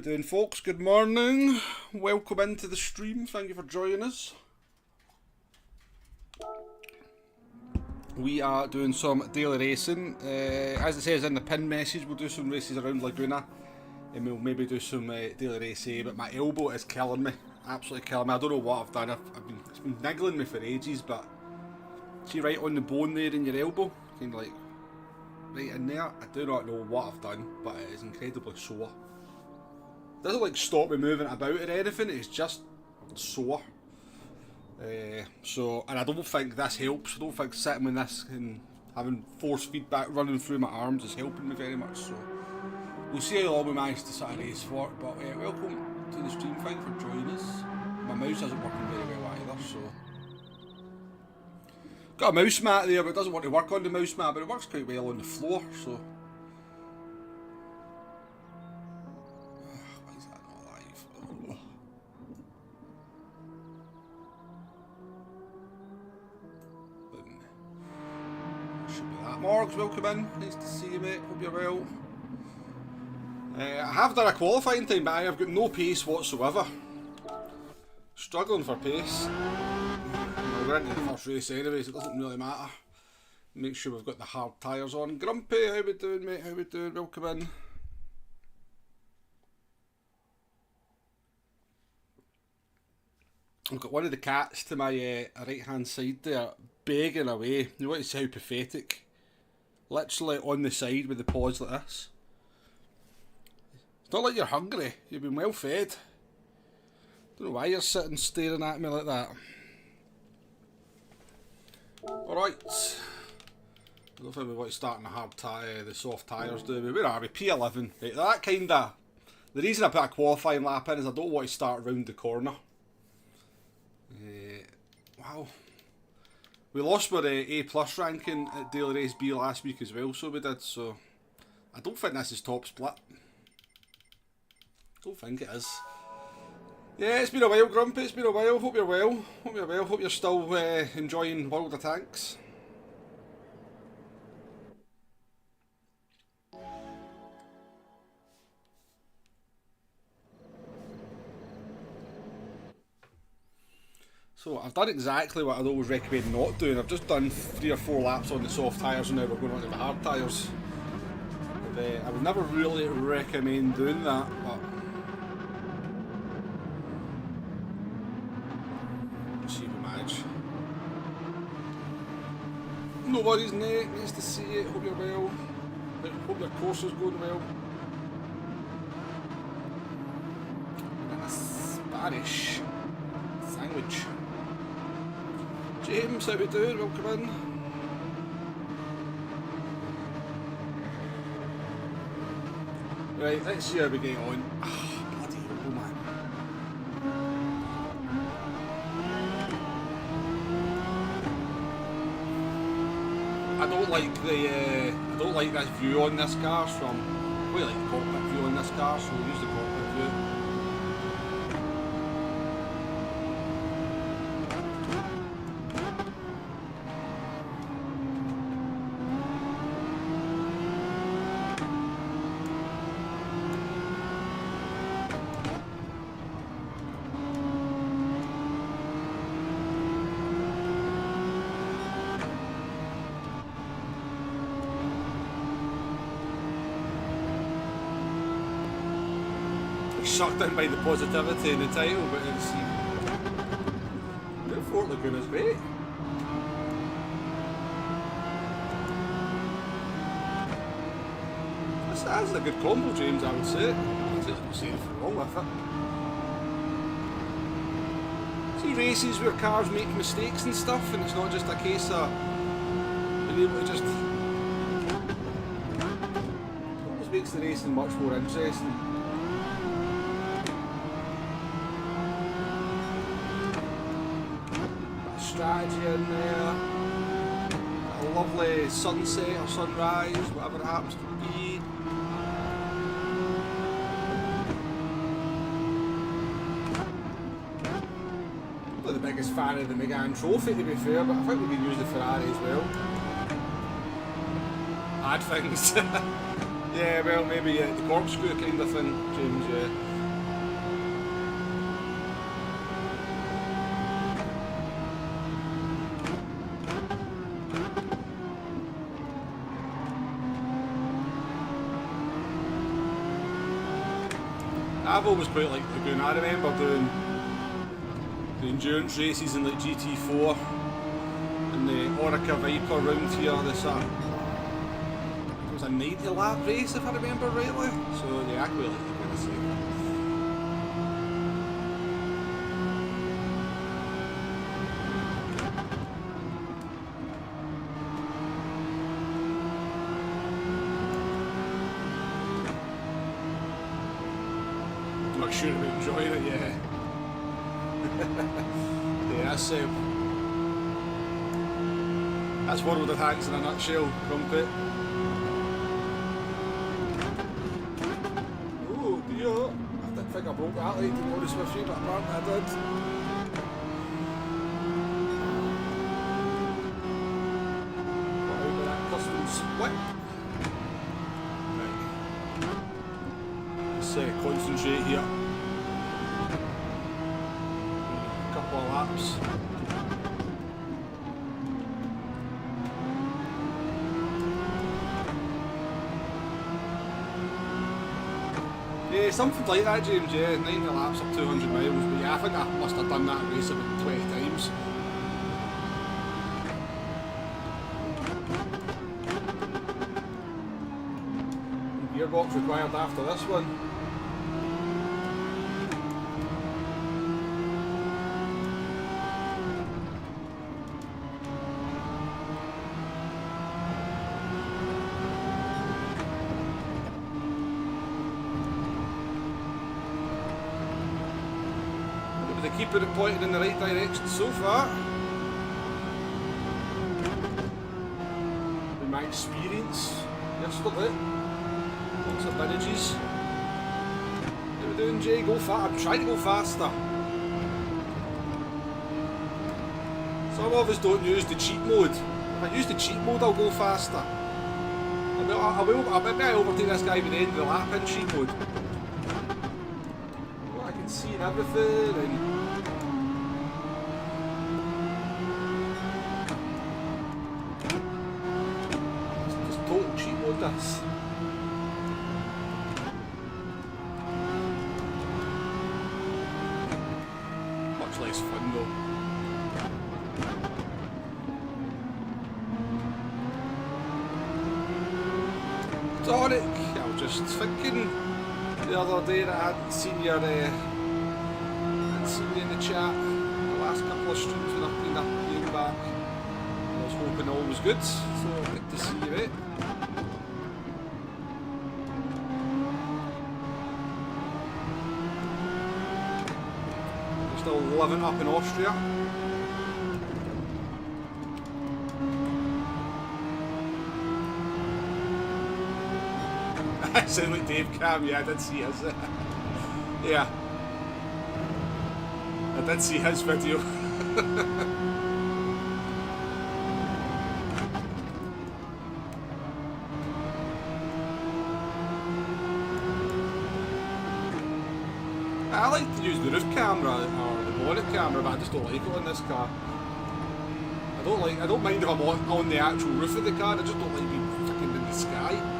we doing, folks? Good morning. Welcome into the stream. Thank you for joining us. We are doing some daily racing. As it says in the pin message, we'll do some races around Laguna. And we'll maybe do some daily race A, but my elbow is killing me. Absolutely killing me. I don't know what I've done. It's been niggling me for ages, but see right on the bone there in your elbow? Kind of like right in there. I do not know what I've done, but it is incredibly sore. It doesn't like stop me moving about or anything, it's just sore. And I don't think this helps. I don't think sitting with this and having force feedback running through my arms is helping me very much. So we'll see how long we manage to sit a race for. But welcome to the stream. Thank you for joining us. My mouse isn't working very well either, so got a mouse mat there, but it doesn't want to work on the mouse mat. But it works quite well on the floor. So. Morgs, welcome in. Nice to see you, mate. Hope you're well. I have done a qualifying time, but I have got no pace whatsoever. Struggling for pace. We're into the first race anyways, it doesn't really matter. Make sure we've got the hard tyres on. Grumpy, how we doing, mate? How we doing? Welcome in. I've got one of the cats to my right hand side there, begging away. You want to see how pathetic. Literally on the side with the paws like this. It's not like you're hungry, you've been well fed. Don't know why you're sitting staring at me like that. Alright. I don't think we want to start in the hard tyre, the soft tyres, do we? Where are we? P11. Right, that kinda... The reason I put a qualifying lap in is I don't want to start round the corner. Wow. We lost our A+ ranking at Daily Race B last week as well, so we did, so... I don't think this is top split. Don't think it is. Yeah, it's been a while, Grumpy, it's been a while. Hope you're well. Hope you're well. Hope you're still enjoying World of Tanks. So I've done exactly what I'd always recommend not doing. I've just done 3 or 4 laps on the soft tyres and now we're going on to the hard tyres. I would never really recommend doing that, but let's see if we manage. No worries, Nate. Nice to see you. Hope you're well. Hope your course is going well. And a Spanish sandwich. James, how we doing? Welcome in. Right, let's see how we get on. Oh, bloody hell, man. I don't like this view on this car, so I really like the cockpit view on this car, so we'll use the cockpit view. Sucked in by the positivity in the title, but it's... The Fort Laguna's great. That's a good combo, James, I would say. I don't see anything wrong with it. See races where cars make mistakes and stuff, and it's not just a case of being able to just... It almost makes the racing much more interesting. Strategy in there, a lovely sunset or sunrise, whatever it happens to be. I'm not the biggest fan of the Megane Trophy, to be fair, but I think we can use the Ferrari as well. Add things. Yeah, well, maybe the corkscrew kind of thing, James, yeah. I've always quite liked Lagoon. I remember doing the endurance races in like GT4 and the Orica Viper round here. This it was a 90 lap race if I remember rightly. So yeah, I quite like Lagoon, I say. Not sure about enjoying it, yeah. Yeah, that's World of Tanks in a nutshell, Crumpet. Oh dear, I didn't think I broke that light to be honest with you, but apparently I did. Got out with that custom split. Concentrate here. A couple of laps. Yeah, something like that, James. Yeah, 90 laps up 200 miles. But yeah, I think I must have done that race about 20 times. Gearbox required after this one. But they keep it pointed in the right direction so far. With my experience yesterday. Lots of managers. How are we doing, Jay? Go fast. I'm trying to go faster. Some of us don't use the cheat mode. If I use the cheat mode, I'll go faster. I maybe I overtake this guy by the end of the lap in cheat mode. Well, I can see and everything and just total cheat mode this. Less fun though. Doric, I was just thinking the other day that I hadn't seen you in the chat the last couple of streams when I've been up here back. I was hoping all was good, so good to see you, mate. Still living up in Austria. I sound like Dave Cam, yeah, I did see his. Yeah. I did see his video. I like to use the roof camera or the bonnet camera, but I just don't like it on this car. I don't mind if I'm on the actual roof of the car, I just don't like being fucking in the sky.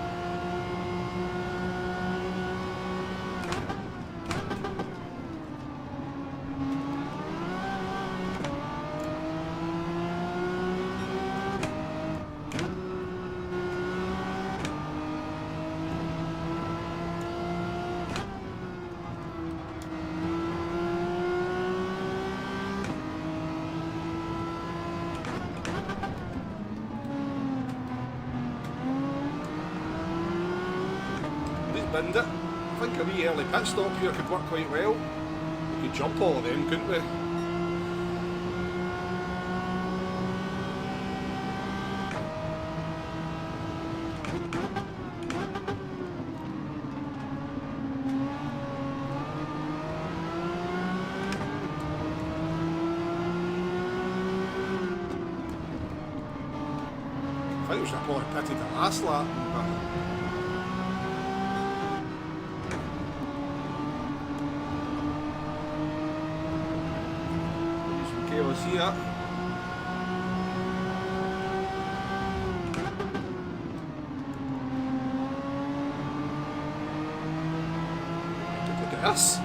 Binned it. I think a wee early pit stop here could work quite well. We could jump all of them, couldn't we? I think we should have probably pitted the last lap. Here. like this.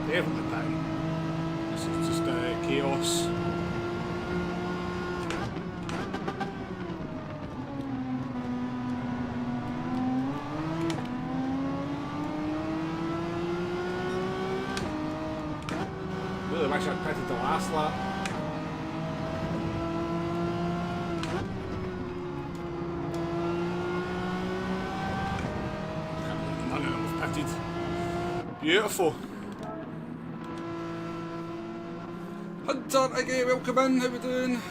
Definitely pitting. This is just chaos. Really wish I'd pitted the last lap. None of them have pitted. Beautiful. Hunter again, welcome in, how we doing?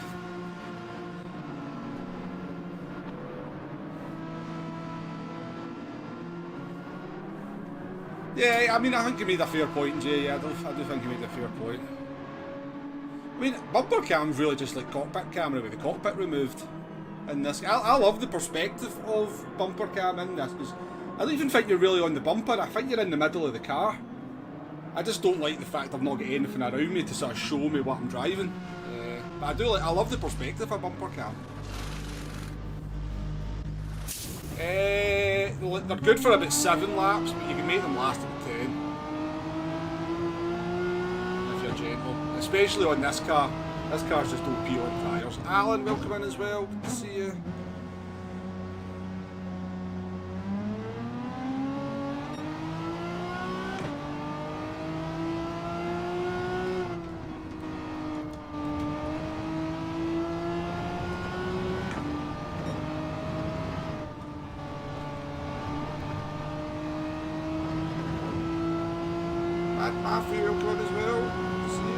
Yeah, I mean, I think he made a fair point, Jay. Yeah, I do think he made a fair point. I mean, bumper cam's really just like cockpit camera with the cockpit removed in this. I love the perspective of bumper cam in this, because I don't even think you're really on the bumper. I think you're in the middle of the car. I just don't like the fact I've not got anything around me to sort of show me what I'm driving. But I love the perspective of bumper cam. They're good for about 7 laps, but you can make them last about 10. If you're gentle. Especially on this car. This car's just OP on tyres. Alan, welcome in as well. Good to see you. Matthew, welcome in as well. Good to see you.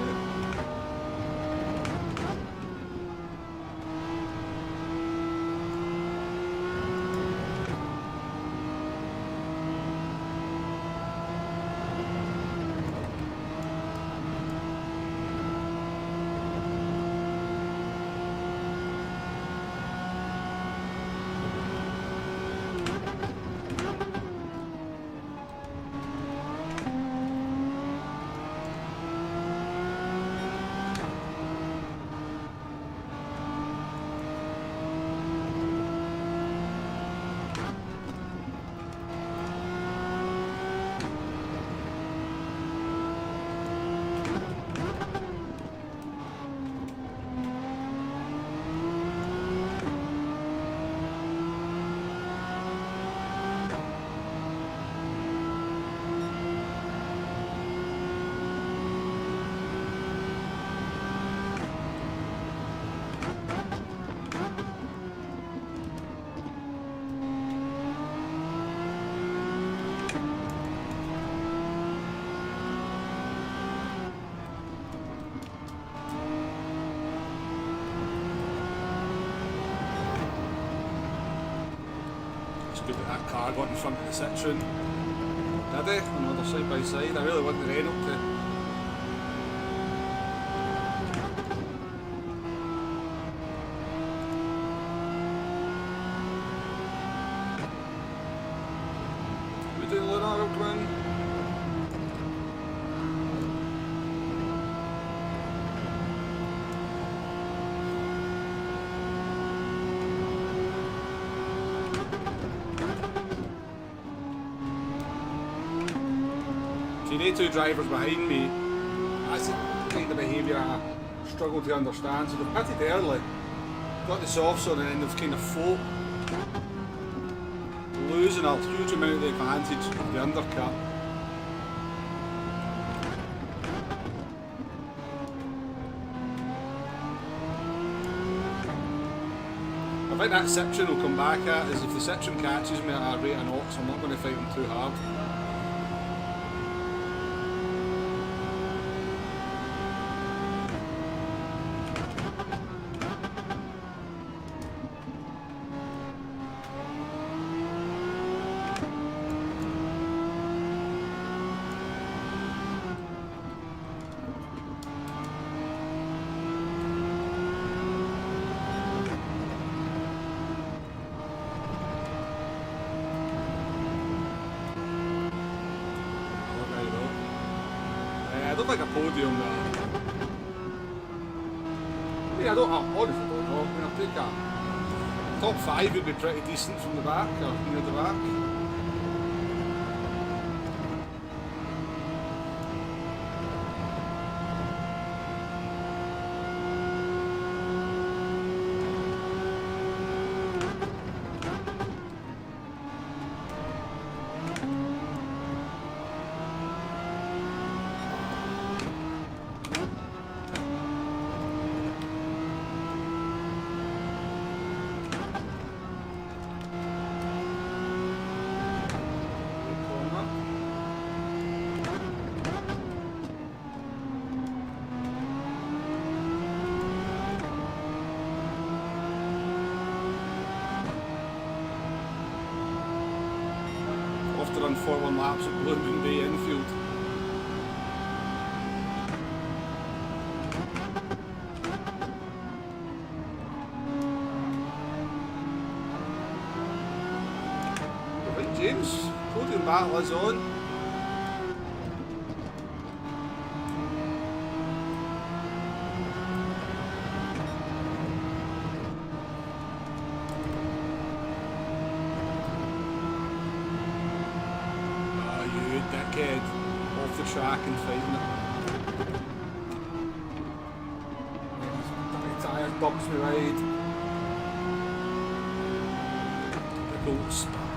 Good that car got in front of the Citroen. Did they? Another side by side. I really want the Renault to. How we doing, Luna? Welcome in. The 2 drivers behind me, that's the kind of behaviour I struggle to understand. So they've pitted early, got the softs on, and then they've kind of fought, losing a huge amount of the advantage of the undercut. I think that Citroen will come back at is if the Citroen catches me at a rate of knots, I'm not going to fight them too hard. I don't think a podium there. mean, I honestly don't know. I mean, I'll take a top 5 would be pretty decent from the back, or near the back. To run 4-1 laps at Blooming Bay infield. Right, James, podium battle is on. Dickhead, off the track and fighting it. Dirty tyre dumps me wide. Big old spar.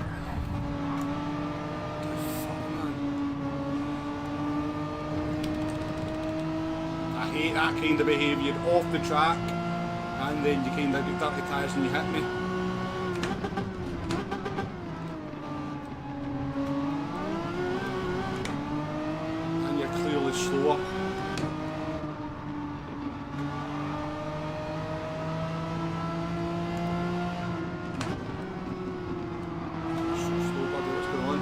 The fuck, man. I hate that kind of behaviour. Off the track, and then you kind of get dirty tyres and you hit me. Slower. Slow, buddy, what's going on?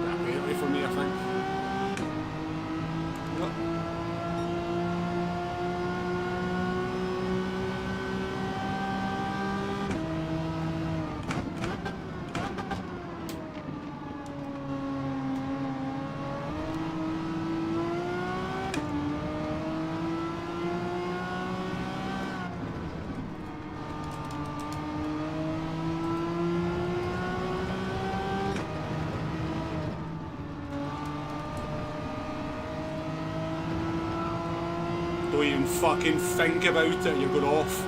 A bit early for me, I think. Yep. Don't even fucking think about it, you're going off.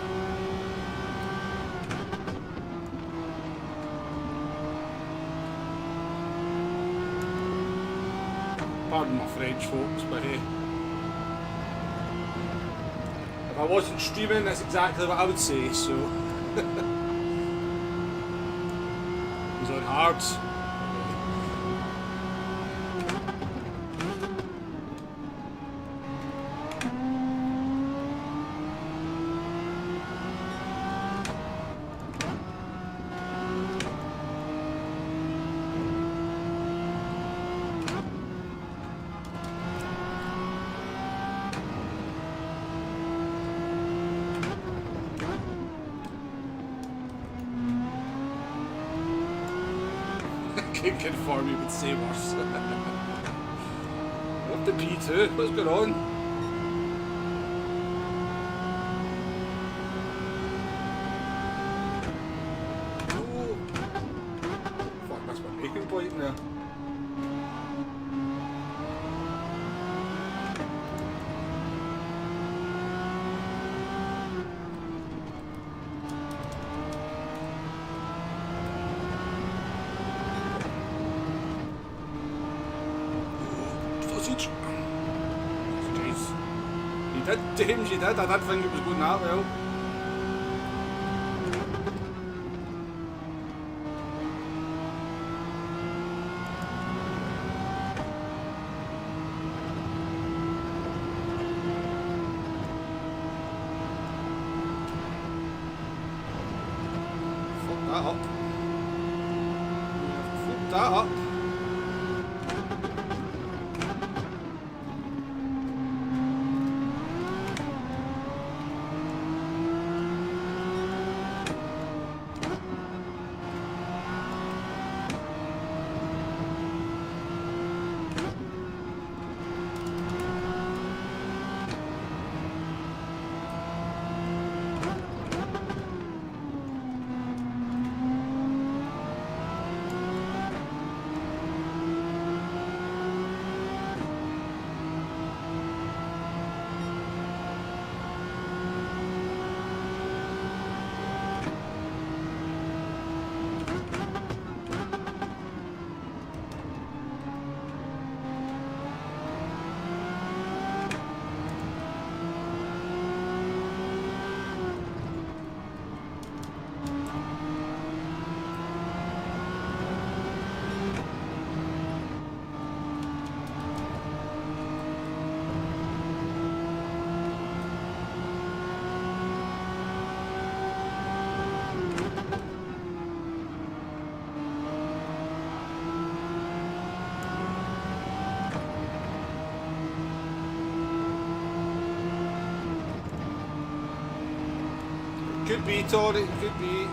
Pardon my French, folks, but hey. If I wasn't streaming, that's exactly what I would say, so. He's on hards. Can confirm you would say worse. What the P2? What's going on? Oh. Fuck, that's my making point now. You did, James, you did. I did think it was going that well. Fuck that up. Fuck that up. Could be, Tori, could be.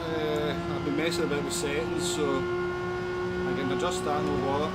I've been messing about with settings, so I can adjust that, no bother.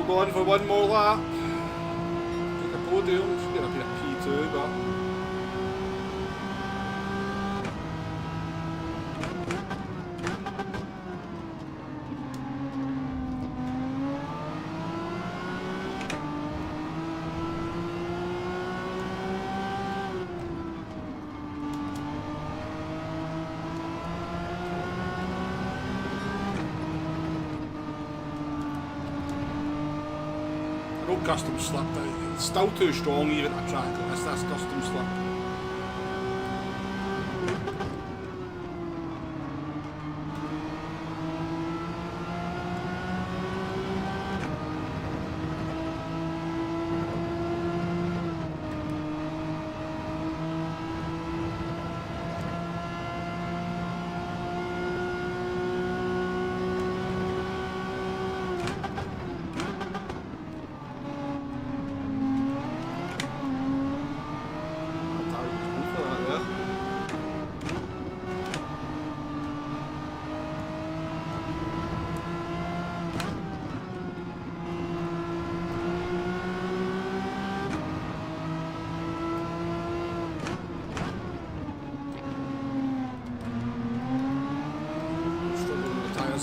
Hold on for one more lap. Take a podium, should get up here at P2, but no custom slip. It's still too strong even at a track like this. That's custom slip.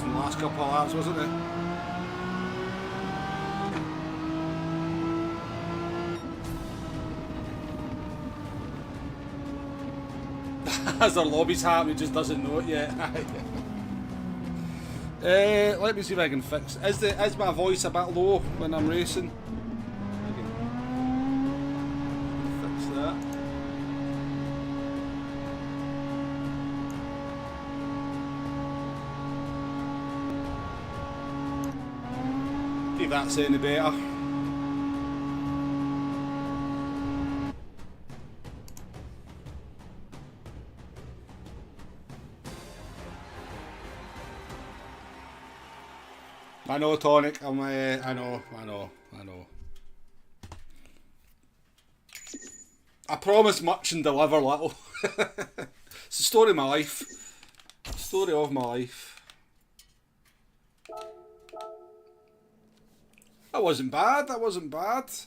In the last couple of laps, wasn't it? As our lobby's happening, just doesn't know it yet. Let me see if I can fix. Is my voice a bit low when I'm racing? I can fix that. See if that's any better. I know, Tonic. I know. I promise much and deliver little. It's the story of my life. Story of my life. That wasn't bad. I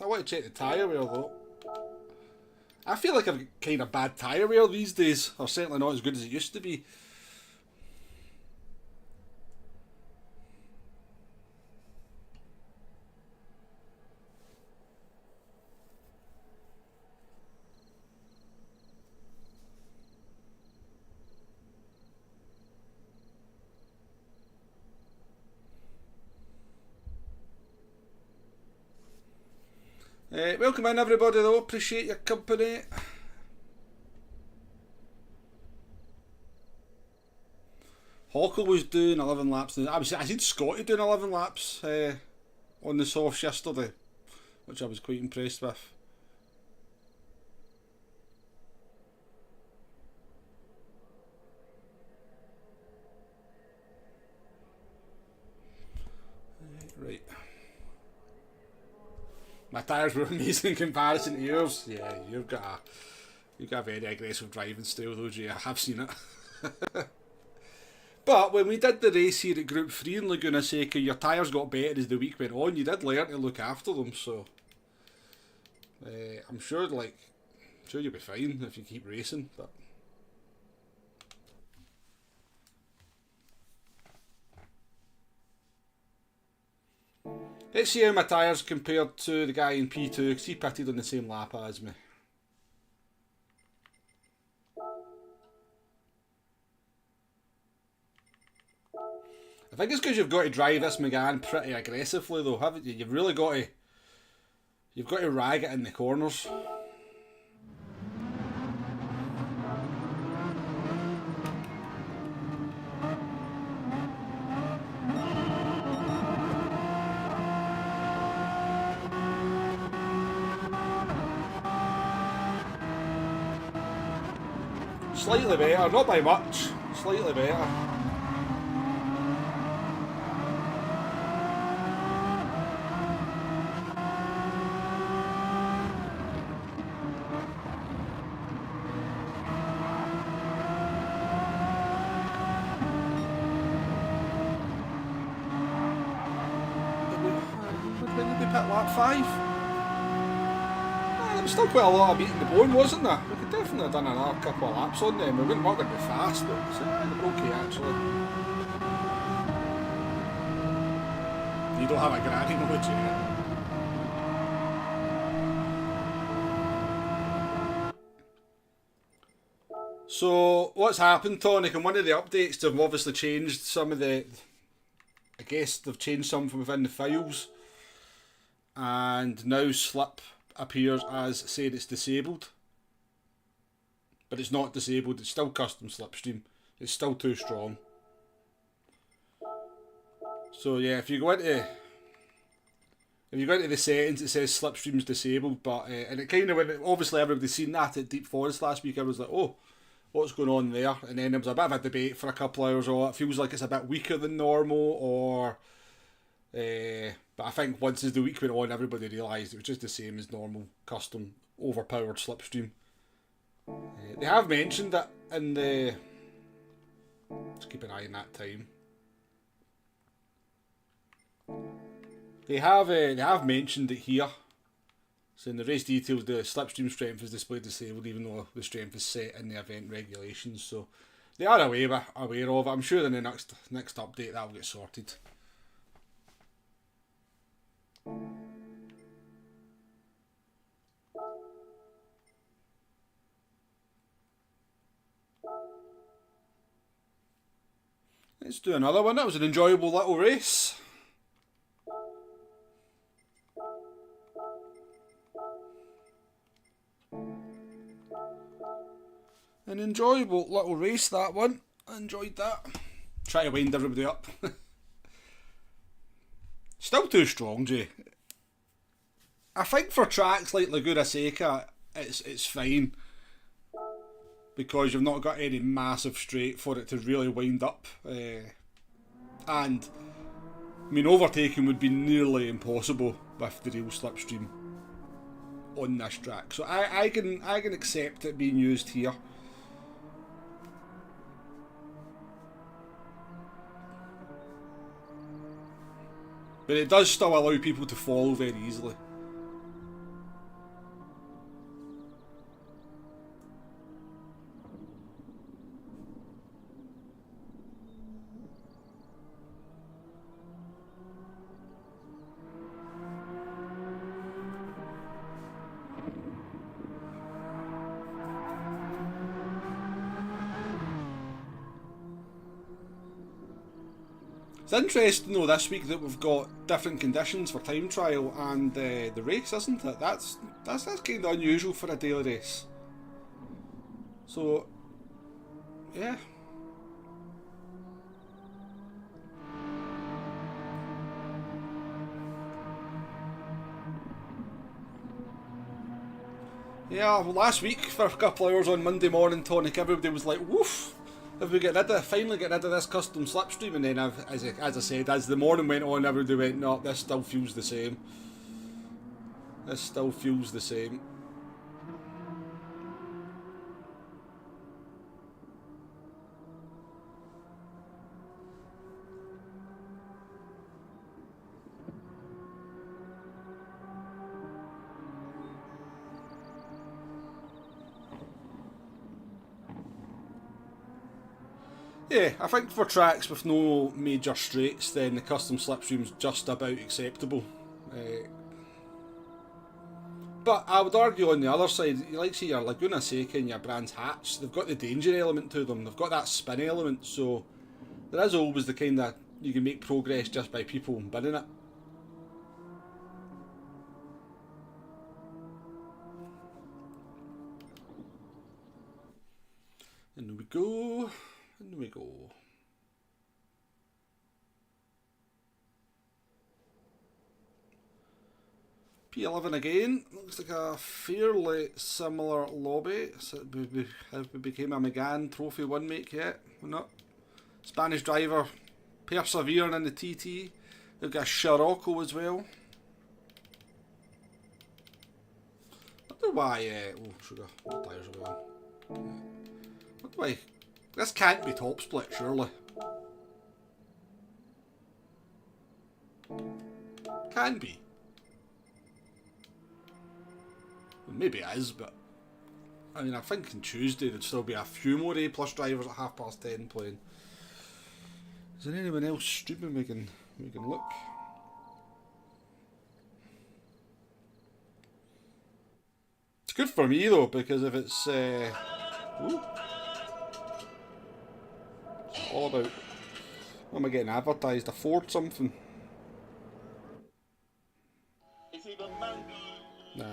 want to check the tyre wear though. I feel like I've got kind of bad tyre wear these days. Or certainly not as good as it used to be. Welcome in everybody though, appreciate your company. Hockle was doing 11 laps. I seen Scotty doing 11 laps on the softs yesterday, which I was quite impressed with. Right. My tyres were amazing in comparison to yours. Yeah, you've got a very aggressive driving style though, Jay. I have seen it. But when we did the race here at Group 3 in Laguna Seca, your tyres got better as the week went on. You did learn to look after them, so I'm sure you'll be fine if you keep racing. But let's see how my tyres compared to the guy in P2, because he pitted on the same lap as me. I think it's because you've got to drive this Megane pretty aggressively though, haven't you? You've really got to rag it in the corners. Slightly better, not by much, slightly better. When did we pit lap 5? There was still quite a lot of meat in the bone, wasn't there? We could definitely have done another couple of laps on them. We weren't going to be fast, but they were okay actually. You don't have a granny mode yet. So what's happened, Tonic? And one of the updates, they've obviously changed some of the. I guess they've changed some from within the files, and now slip appears as saying it's disabled, but it's not disabled. It's still custom slipstream. It's still too strong. So yeah, if you go into the settings, it says slipstream's disabled, but and it kind of when obviously everybody's seen that at Deep Forest last week. I was like, oh, what's going on there? And then there was a bit of a debate for a couple of hours. Oh, it feels like it's a bit weaker than normal, or but I think once as the week went on, everybody realised it was just the same as normal custom overpowered slipstream. They have mentioned that in the. Let's keep an eye on that time. They have mentioned it here. So in the race details, the slipstream strength is displayed disabled, even though the strength is set in the event regulations. So they are aware of it. I'm sure in the next update that will get sorted. Let's do another one. That was an enjoyable little race. An enjoyable little race, that one. I enjoyed that. Try to wind everybody up. Still too strong, Jay. I think for tracks like Laguna Seca, it's fine. Because you've not got any massive straight for it to really wind up. And, I mean, overtaking would be nearly impossible with the real slipstream on this track. So I can accept it being used here. But it does still allow people to follow very easily. It's interesting though this week that we've got different conditions for time trial and the race, isn't it? That's kind of unusual for a daily race. So, yeah. Yeah, well, last week for a couple of hours on Monday morning, Tonic, everybody was like, woof! If we finally get rid of this custom slipstream, and then as I said, as the morning went on, everybody went, no, this still feels the same. This still feels the same. Yeah, I think for tracks with no major straights, then the custom slipstream's just about acceptable. But I would argue on the other side, you like say your Laguna Seca and your Brands Hatch, they've got the danger element to them, they've got that spin element, so there is always the kind of, you can make progress just by people binning it. And we go. And we go. P11 again. Looks like a fairly similar lobby. So have we became a Megane Trophy 1 make yet? We're not. Spanish driver persevering in the TT. They've got a Scirocco as well. I wonder why. Oh, sugar. Tyres are going. I wonder why. This can't be top split, surely. Can be. Well, maybe it is, but I mean, I think on Tuesday there'd still be a few more A+ drivers at 10:30 playing. Is there anyone else streaming we can look? It's good for me though, because if it's ooh, it's all about what am I getting advertised? A Ford something? Nah,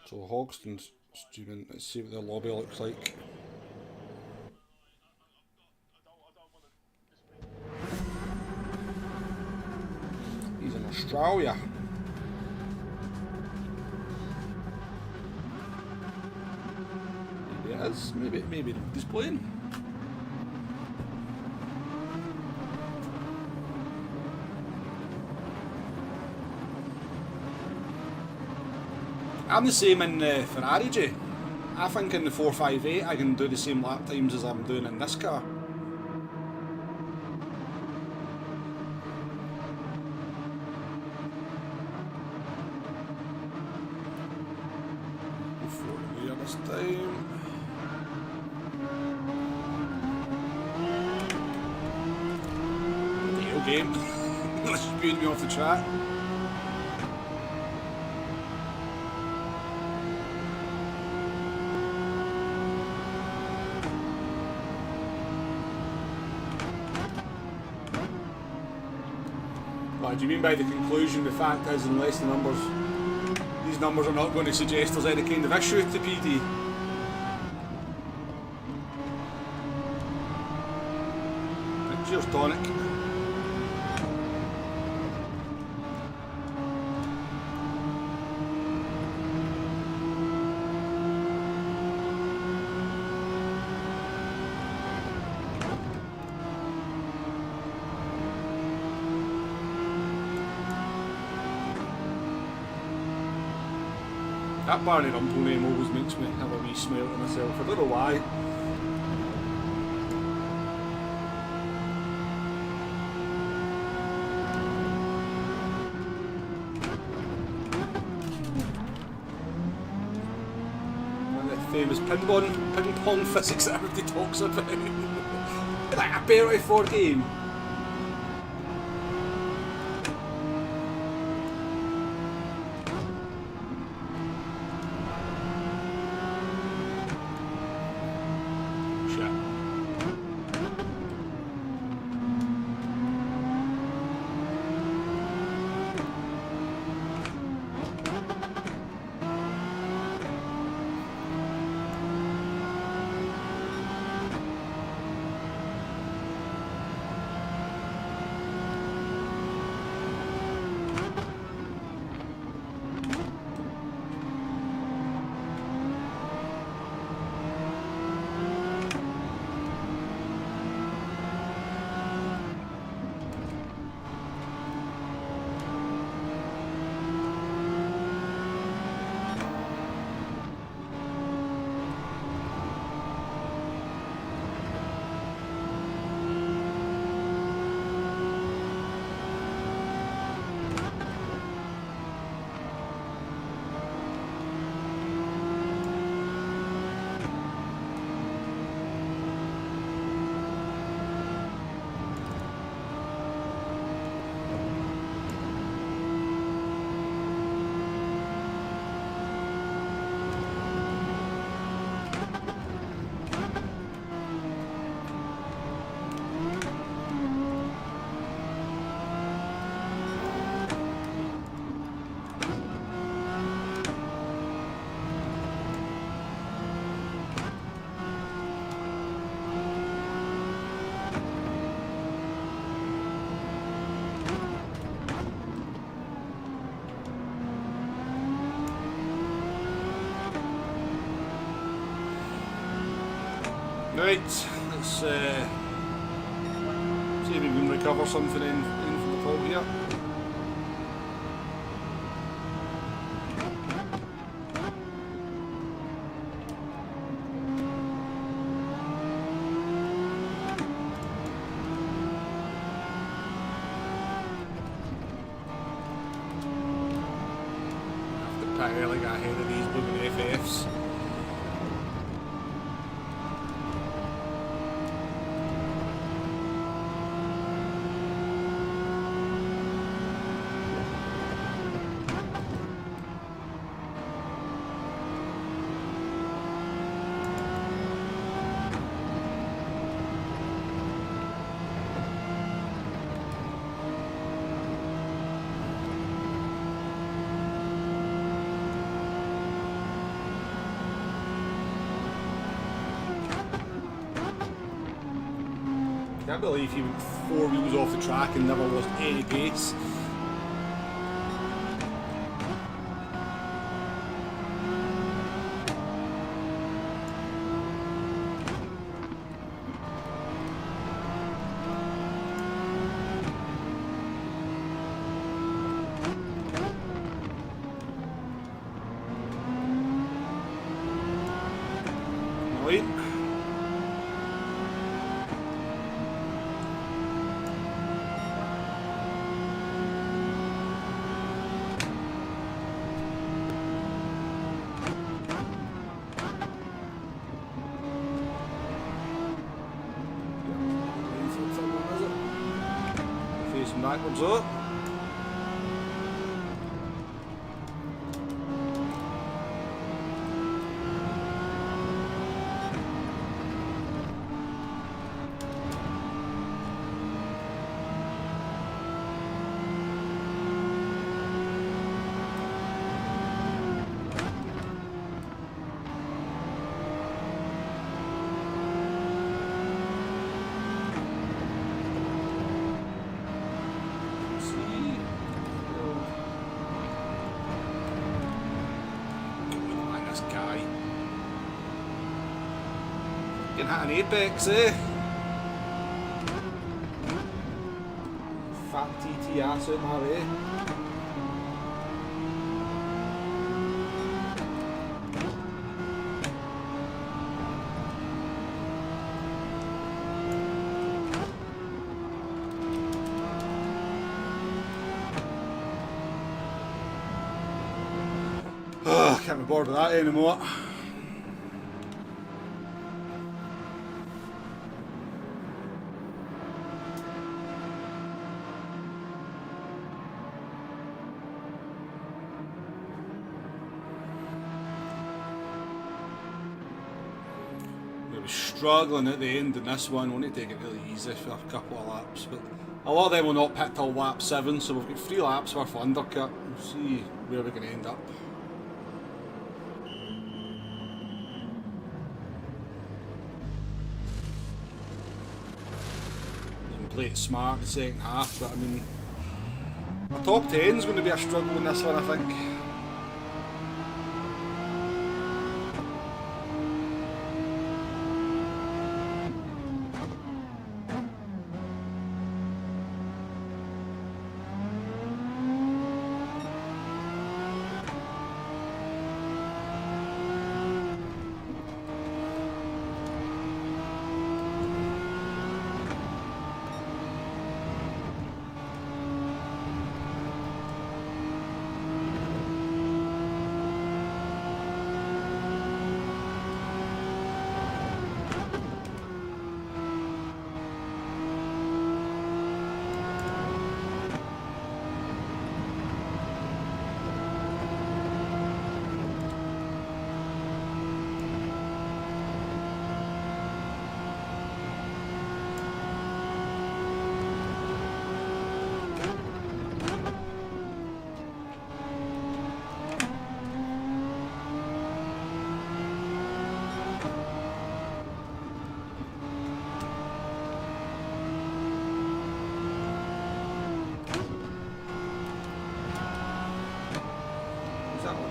so Hogston's streaming. Let's see what the lobby looks like. He's in Australia. Maybe it is. Maybe he's playing. I'm the same in Ferrari, Jay. I think in the 458 I can do the same lap times as I'm doing in this car. Go for it here this time. Nail game. That's spewing me off the track. What do you mean by the conclusion? The fact is, unless these numbers are not going to suggest there's any kind of issue to PD. Cheers, Tonic. That Barney Rumble name always makes me have a wee smile to myself. I don't know why. One of the famous ping pong physics that everybody talks about. Like a barely 4 game. Right, let's see if we can recover something in from the fault here. Early got ahead of these blooming FFs. I can't believe he went 4 wheels off the track and never lost any pace. Right. Facing backwards up. Getting hit an apex, eh? Fat TT ass out my way. Oh, can't be bored with that anymore. Struggling at the end in this one. We'll need to take it really easy for a couple of laps, but a lot of them will not pit till lap 7, so we've got 3 laps worth of undercut. We'll see where we can end up. You can play it smart in the second half, but I mean, a top 10 is going to be a struggle in this one, I think.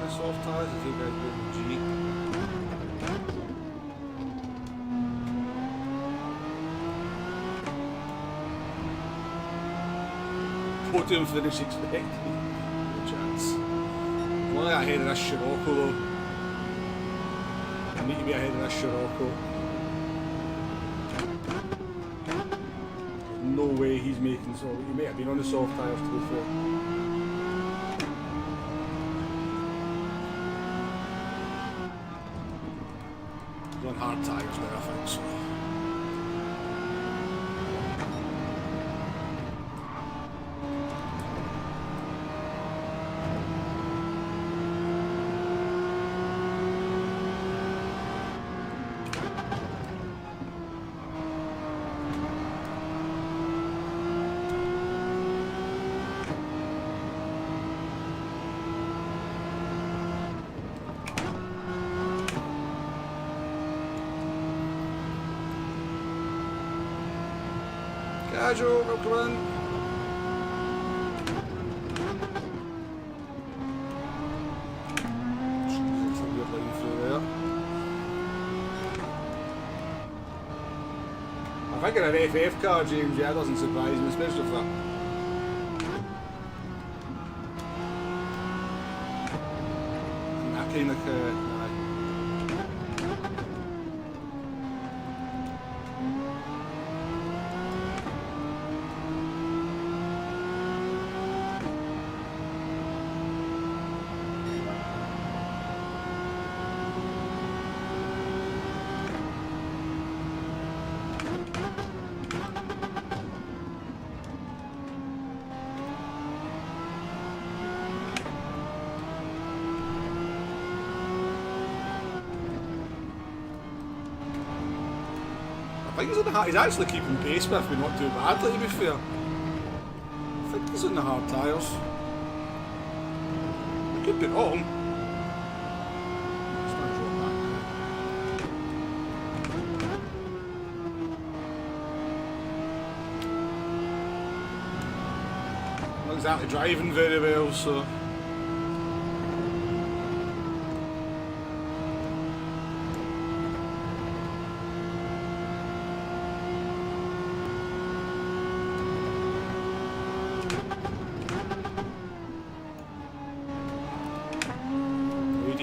Soft tires, I think I'd go G. elbow to him finish expected. No chance. I'm only ahead of this Scirocco though. I need to be ahead of this Scirocco. No way he's making so. He may have been on the soft tyres to be fair. He's on hard tyres now, I think so. Casual, welcome in. It's a weird line through there. I think in an FF car, James, yeah, it doesn't surprise me, especially if that. That kind of I think he's on the hard. He's actually keeping pace with me, not too badly to be fair. I think he's on the hard tyres. I could be wrong. Not exactly driving very well, so.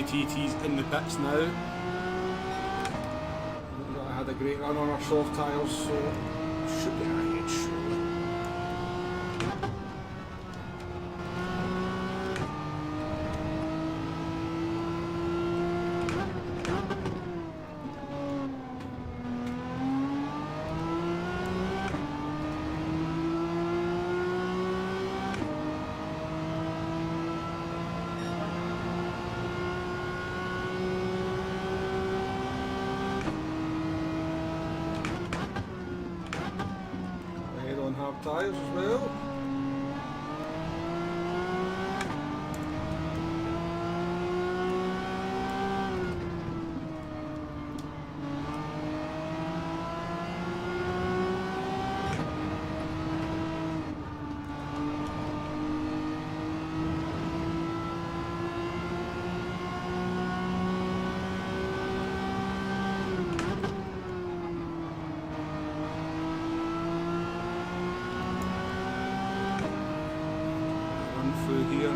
TT's in the pits now. I had a great run on our soft tyres, so should be ahead surely. Tyres as well. Through here.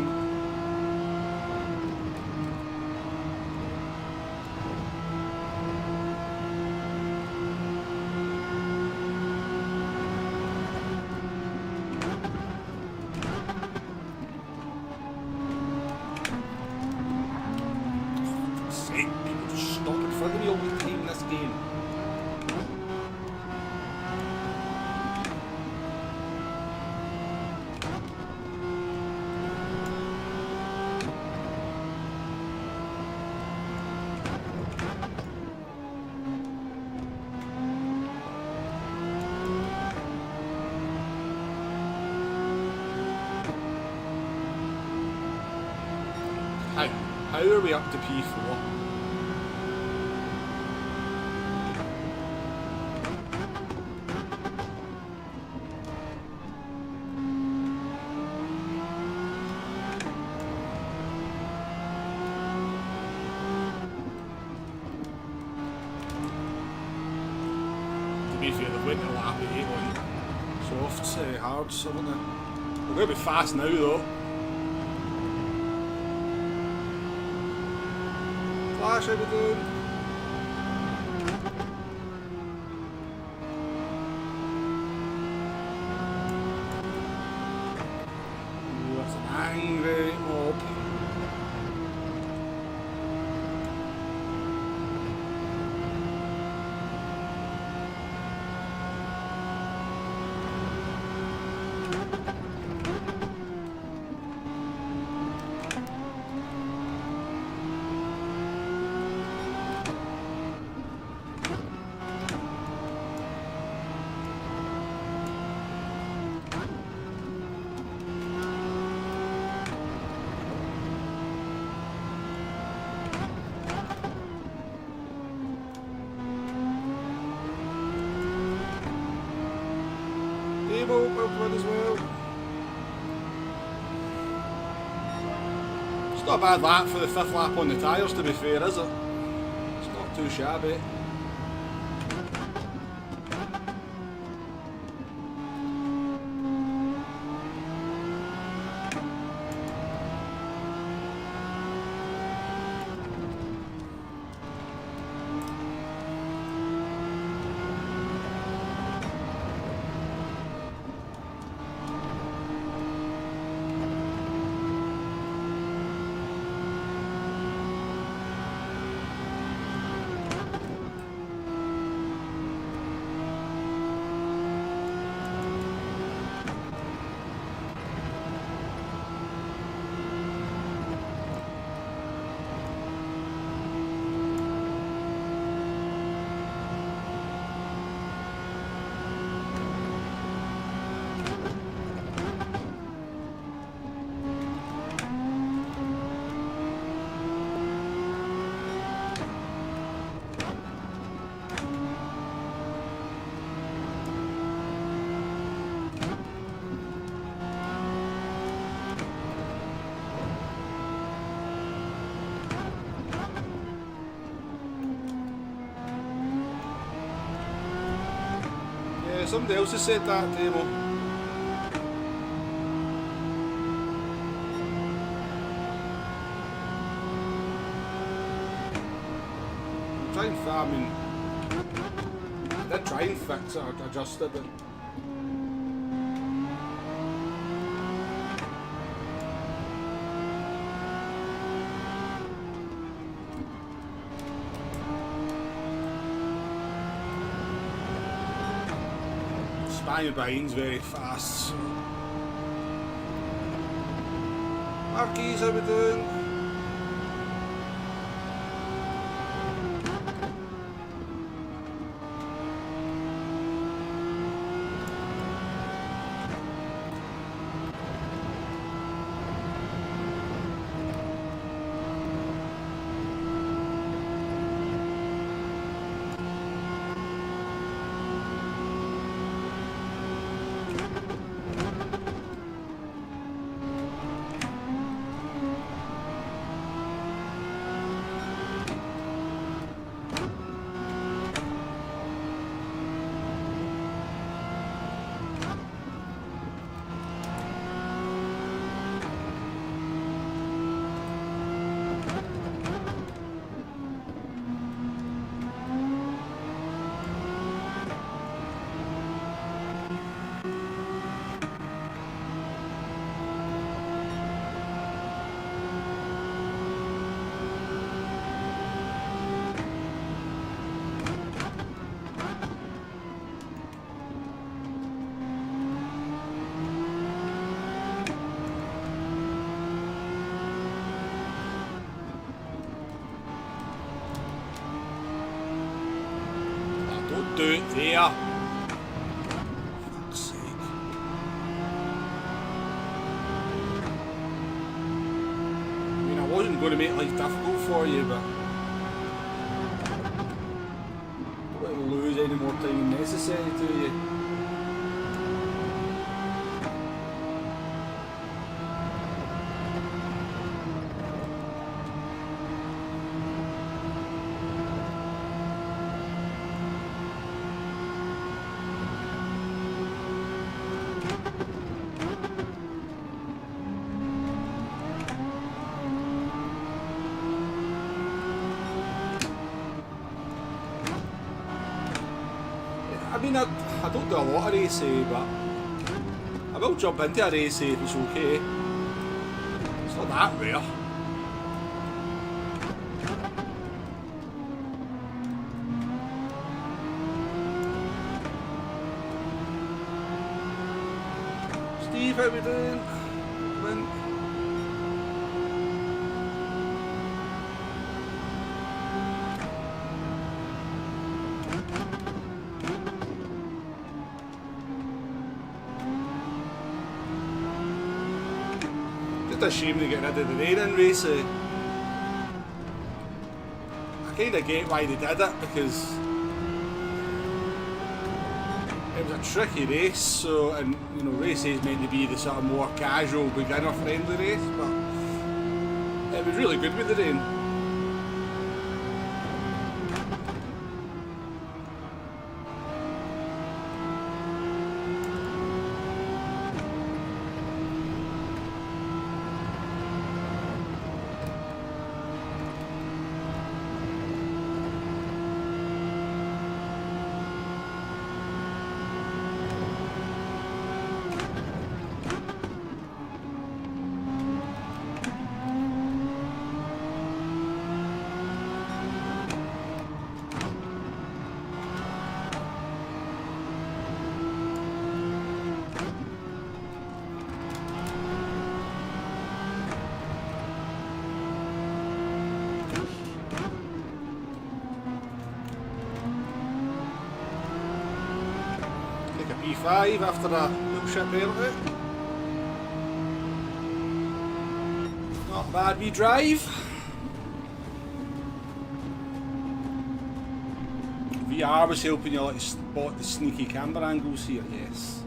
Sake, people just stop in front of me all the time in this game. How are we up to P4? To be fair, the winter lap 8 on softs, hards, haven't they? We're going to be fast now though. Flash, how we doing? Ooh, that's an angry mob. Well as well. It's not bad that for the 5th lap on the tyres, to be fair, is it? It's not too shabby. Somebody else has said that, Demo. I mean, I did try and fix it or adjust it, but Spaniard behind's very fast. So. Marquis, how we doing? Do it there. Fuck's sake. I mean, I wasn't going to make life difficult for you, but don't let me lose any more time than necessary to you. I mean, I don't do a lot of race A, but I will jump into a race A if it's okay. It's not that rare. Steve, how we doing? Just a shame to get rid of the rain in race. I kind of get why they did it, because it was a tricky race, so, and you know, race A is meant to be the sort of more casual, beginner friendly race, but it was really good with the rain. P5 after a bullshit penalty. Not bad wee drive. VR was helping you like spot the sneaky camera angles here, yes.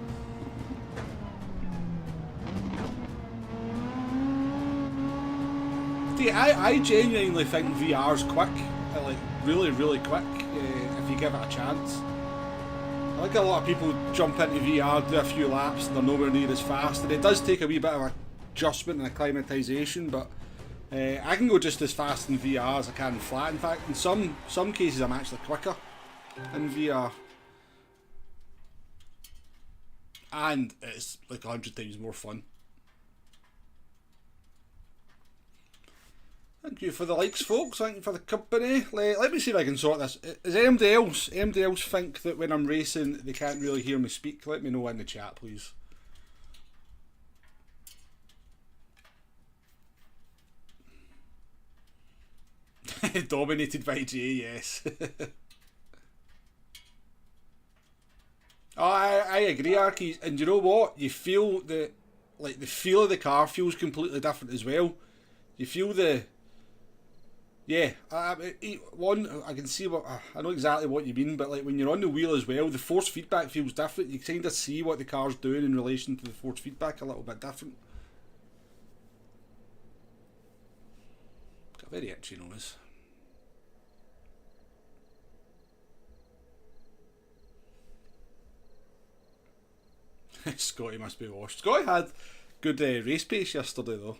See, I genuinely think VR's quick, like really quick, if you give it a chance. I think a lot of people jump into VR, do a few laps, and they're nowhere near as fast. And it does take a wee bit of adjustment and acclimatisation, but I can go just as fast in VR as I can in flat. In fact, in some cases, I'm actually quicker in VR. And it's like 100 times more fun. Thank you for the likes, folks. Thank you for the company. Let me see if I can sort this. Is anybody else think that when I'm racing they can't really hear me speak? Let me know in the chat, please. Dominated by Jay, yes. Oh, I agree, Arkies. And you know what? You feel the feel of the car feels completely different as well. You feel the... Yeah, I can see what I know exactly what you mean, but like when you're on the wheel as well, the force feedback feels different. You kind of see what the car's doing in relation to the force feedback a little bit different. Got a very itchy nose. Scotty must be washed. Scotty had good race pace yesterday though.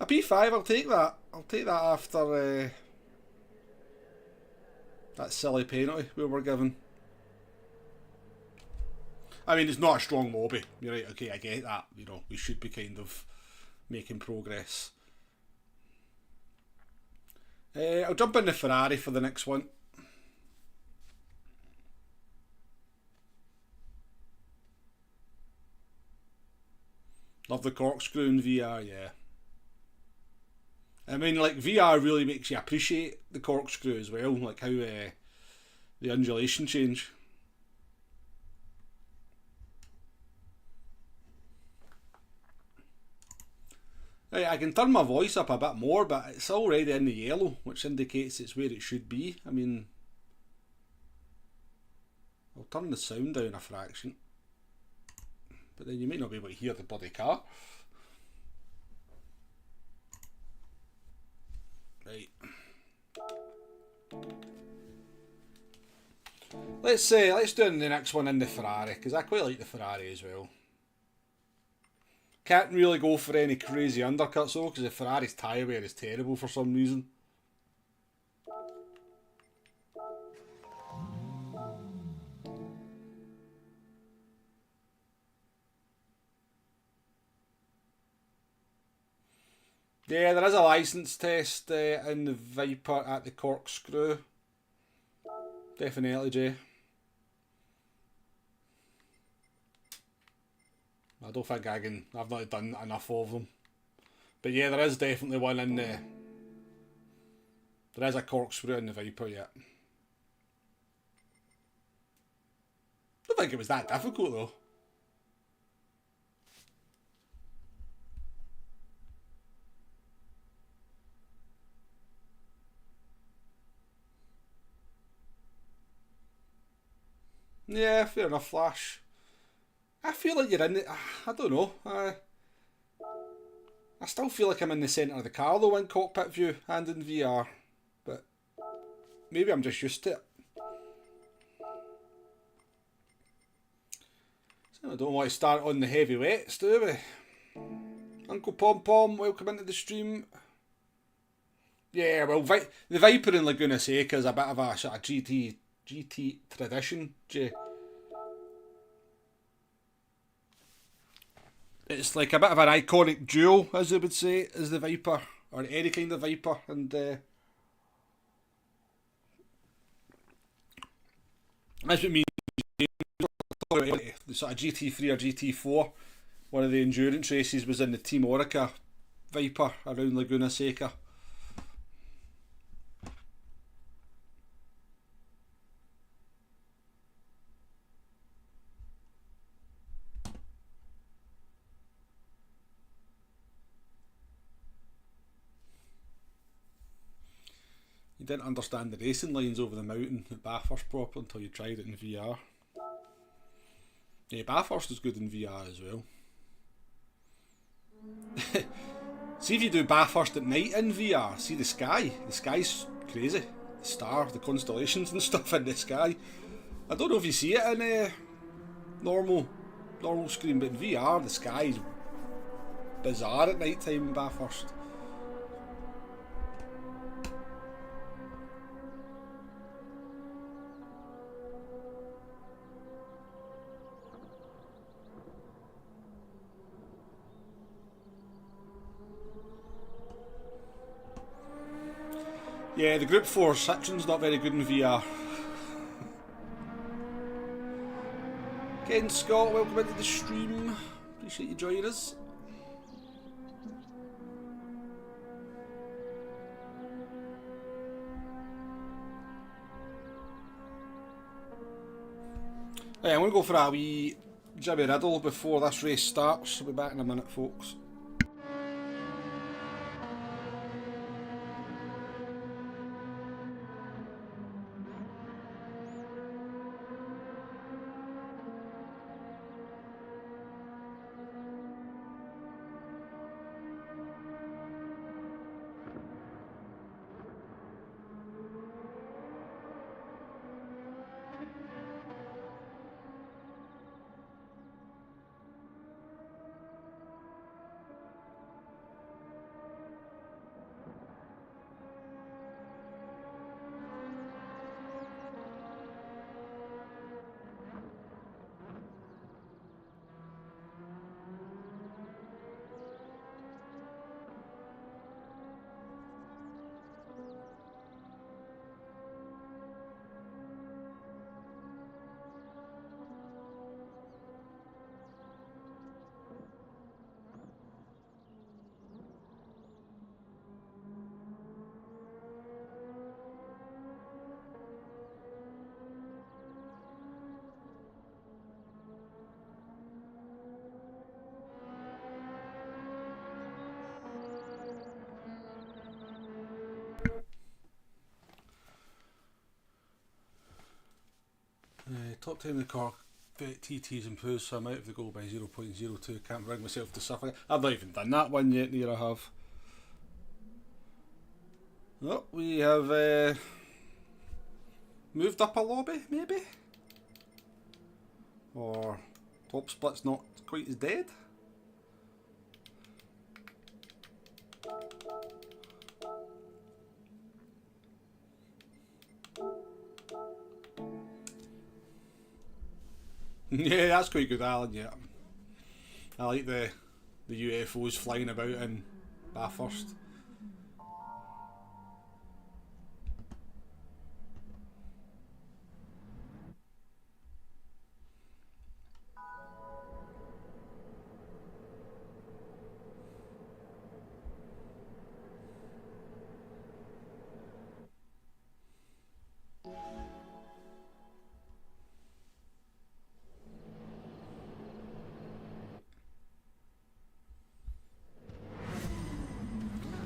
A P5, I'll take that. I'll take that after that silly penalty we were given. I mean, it's not a strong lobby. You're right, okay, I get that. You know, we should be kind of making progress. I'll jump in the Ferrari for the next one. Love the corkscrew in VR, yeah. I mean, like, VR really makes you appreciate the corkscrew as well, like how the undulation change. Right, I can turn my voice up a bit more, but it's already in the yellow, which indicates it's where it should be. I mean, I'll turn the sound down a fraction, but then you might not be able to hear the bloody car. Right. Let's do the next one in the Ferrari, because I quite like the Ferrari as well. Can't really go for any crazy undercuts though, because the Ferrari's tyre wear is terrible for some reason. Yeah, there is a licence test in the Viper at the Corkscrew. Definitely, Jay. I don't think I've not done enough of them. But yeah, there is definitely one in the... There is a Corkscrew in the Viper, yeah. I don't think it was that difficult, though. Yeah, fair enough, Flash. I feel like you're in it. I don't know. I still feel like I'm in the centre of the car though in cockpit view and in VR. But maybe I'm just used to it. So I don't want to start on the heavyweights, do we? Uncle Pom Pom, welcome into the stream. Yeah, well, the Viper in Laguna Seca is a bit of a sort of GT tradition, Jay. It's like a bit of an iconic duel, as they would say, is the Viper, or any kind of Viper, and that's what me the sort of GT3 or GT4, one of the endurance races was in the Team Orica Viper around Laguna Seca. You didn't understand the racing lines over the mountain at Bathurst proper until you tried it in VR. Yeah, Bathurst is good in VR as well. See if you do Bathurst at night in VR, see the sky. The sky's crazy. The star, the constellations and stuff in the sky. I don't know if you see it in normal screen, but in VR the sky's bizarre at night time in Bathurst. Yeah, the Group 4 Citroen's not very good in VR. Ken Scott, welcome into the stream. Appreciate you joining us. Right, I'm going to go for a wee Jimmy Riddle before this race starts. I'll be back in a minute, folks. Top 10 in the car, TT's improved, so I'm out of the goal by 0.02. Can't bring myself to suffer. I've not even done that one yet, near I have. Oh, we have moved up a lobby, maybe? Or top split's not quite as dead? Yeah, that's quite good, Alan, yeah. I like the UFOs flying about in Bathurst.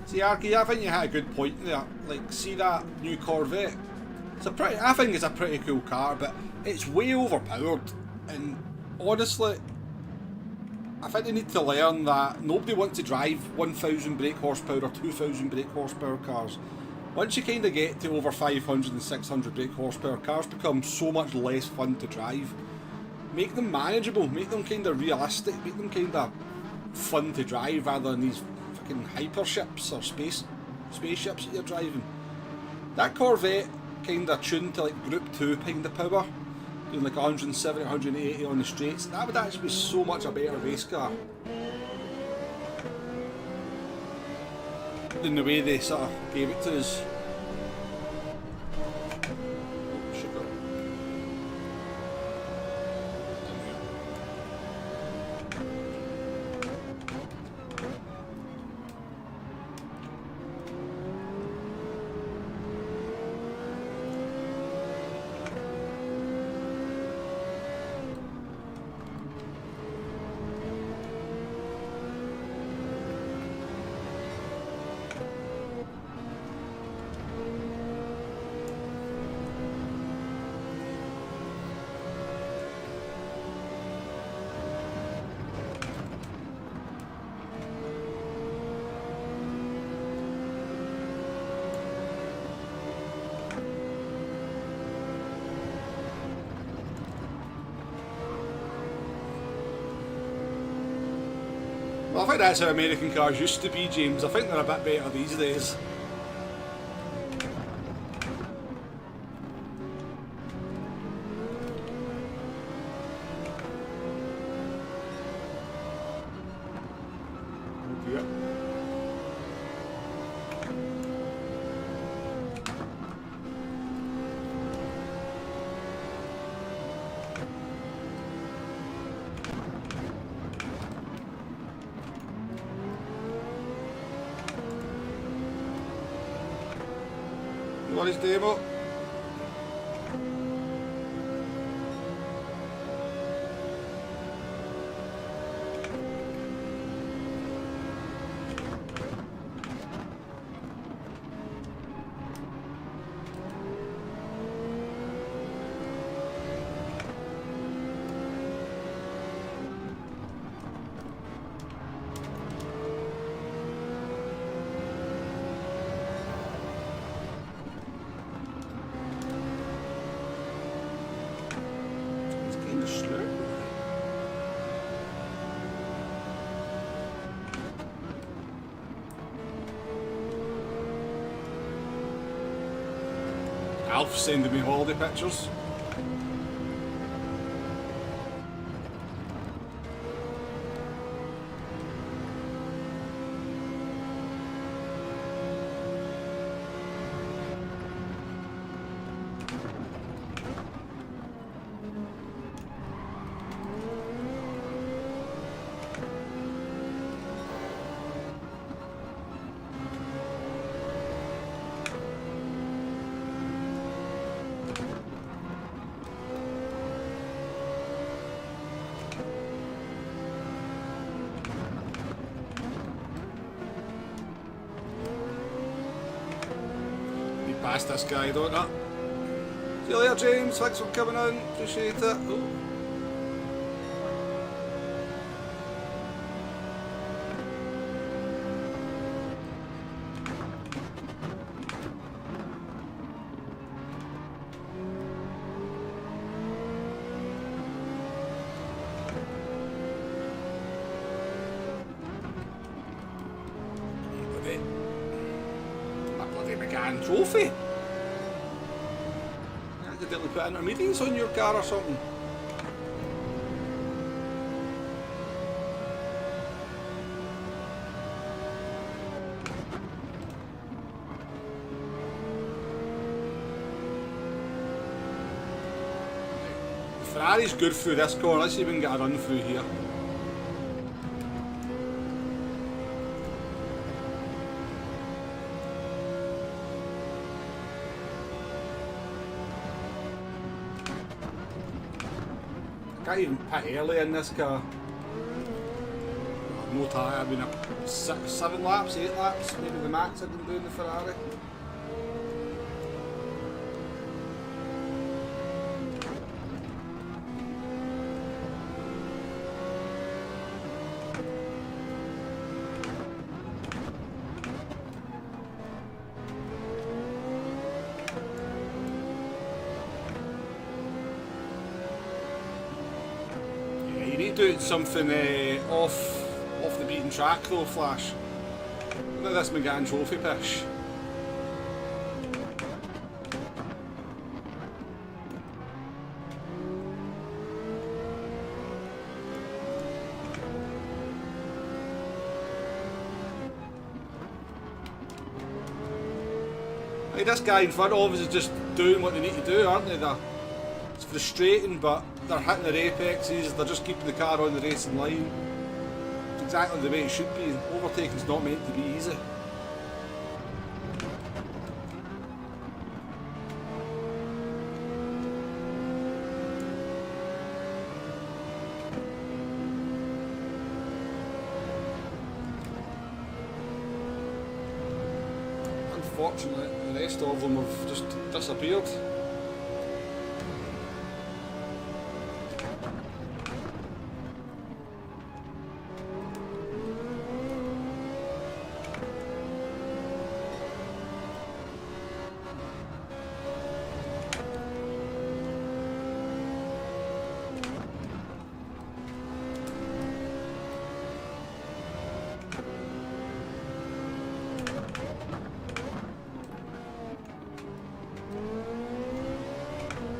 See, Arky, I think you had a good point there. Like, see that new Corvette? I think it's a pretty cool car, but it's way overpowered. And honestly, I think they need to learn that nobody wants to drive 1,000 brake horsepower or 2,000 brake horsepower cars. Once you kind of get to over 500 and 600 brake horsepower, cars become so much less fun to drive. Make them manageable, make them kind of realistic, make them kind of fun to drive rather than these fucking hyperships or spaceships that you're driving. That Corvette kind of tuned to like Group 2 kind of power, doing like 170, 180 on the straights. That would actually be so much a better race car than the way they sort of gave it to us. Well, I think that's how American cars used to be, James. I think they're a bit better these days. Oh dear. What is demo? Alf sending me holiday pictures. Past this guy, don't I? See you later, James. Thanks for coming in. Appreciate it. Oh. Bloody McGann trophy. Accidentally put intermediates on your car or something. Ferrari's good through this corner. Let's see if we can get a run through here. I can't even pit early in this car. No tyre, I mean 7 laps, 8 laps, maybe the max I've been doing the Ferrari. Yeah, you need to do something off the beaten track though, Flash. Look at this McGann trophy pish. Hey, this guy in front of us is just doing what they need to do, aren't they? It's frustrating, but they're hitting their apexes, they're just keeping the car on the racing line. Exactly the way it should be. Overtaking's not meant to be easy. Unfortunately, the rest of them have just disappeared.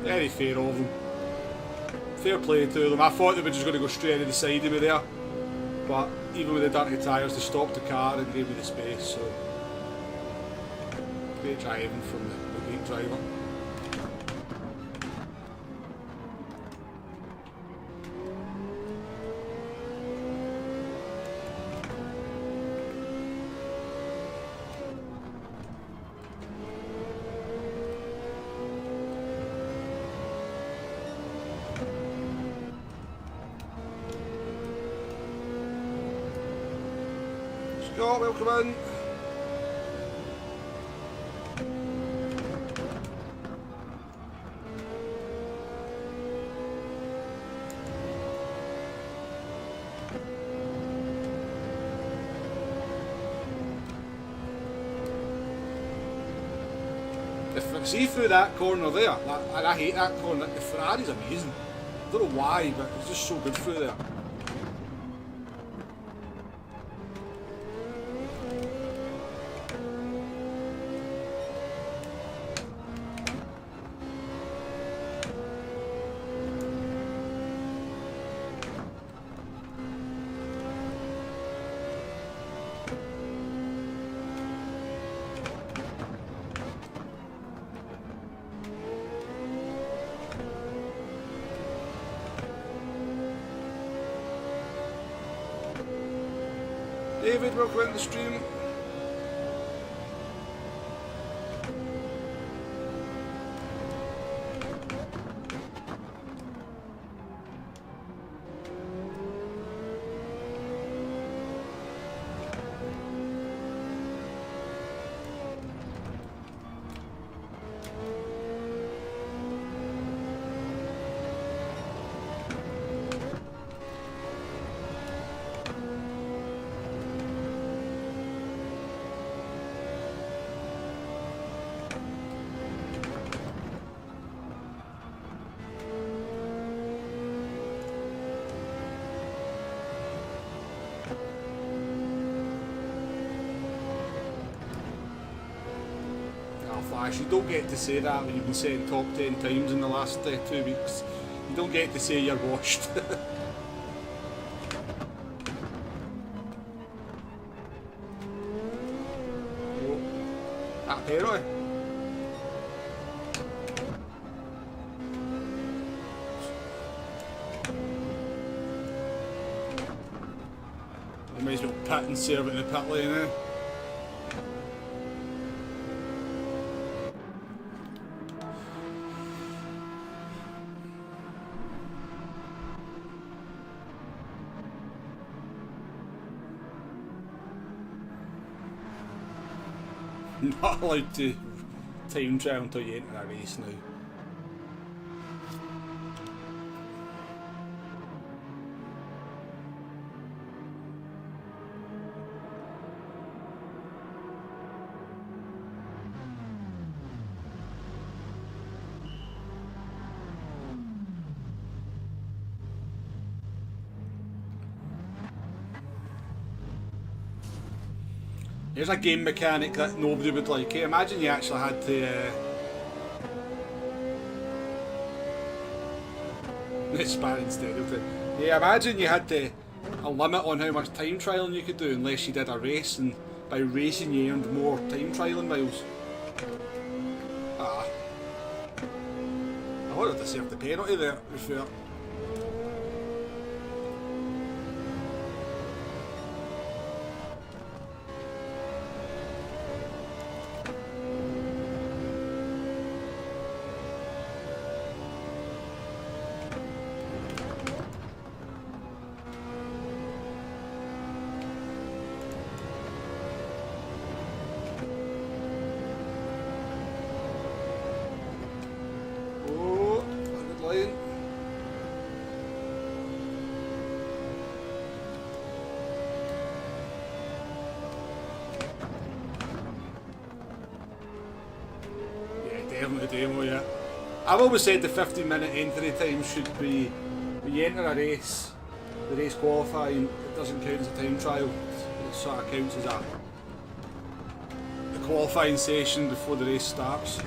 Very fair of them. Fair play to them. I thought they were just going to go straight into the side of me there, but even with the dirty tyres, they stopped the car and gave me the space. So great driving from the great driver. Scott, welcome in. See through that corner there, and I hate that corner, the Ferrari's amazing. I don't know why, but it's just so good through there. David, welcome in the stream. Flash, you don't get to say that when you've been saying top 10 times in the last 2 weeks. You don't get to say you're washed. Oh, that penalty. pit and serve it in the pit lane, eh? Not allowed to time trial until you enter a race now. Here's a game mechanic that nobody would like. Hey, imagine you actually had to expand instead of it. Yeah, imagine you had to a limit on how much time trialing you could do unless you did a race, and by racing you earned more time trialing miles. Ah. I wanted to serve the penalty there, to be fair. The demo, yeah. I've always said the 15-minute entry time should be when you enter a race, the race qualifying, it doesn't count as a time trial. It sort of counts as a qualifying session before the race starts.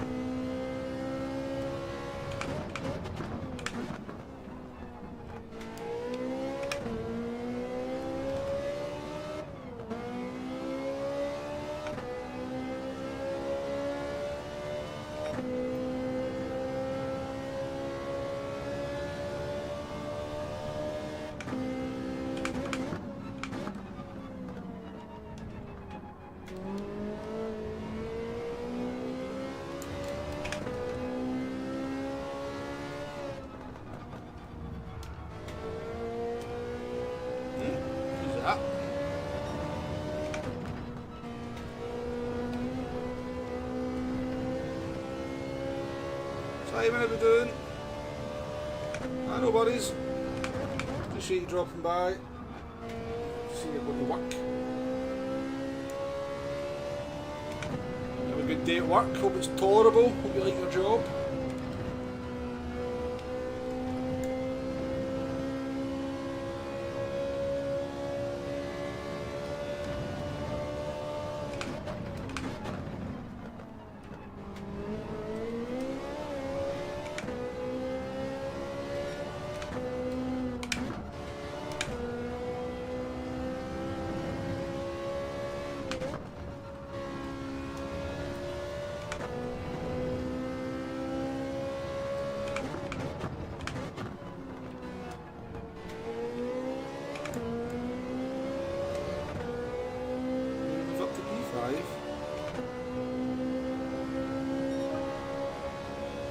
Simon, how we doing? I know, buddies. Appreciate you dropping by. See you going to work. Have a good day at work. Hope it's tolerable. Hope you like your job.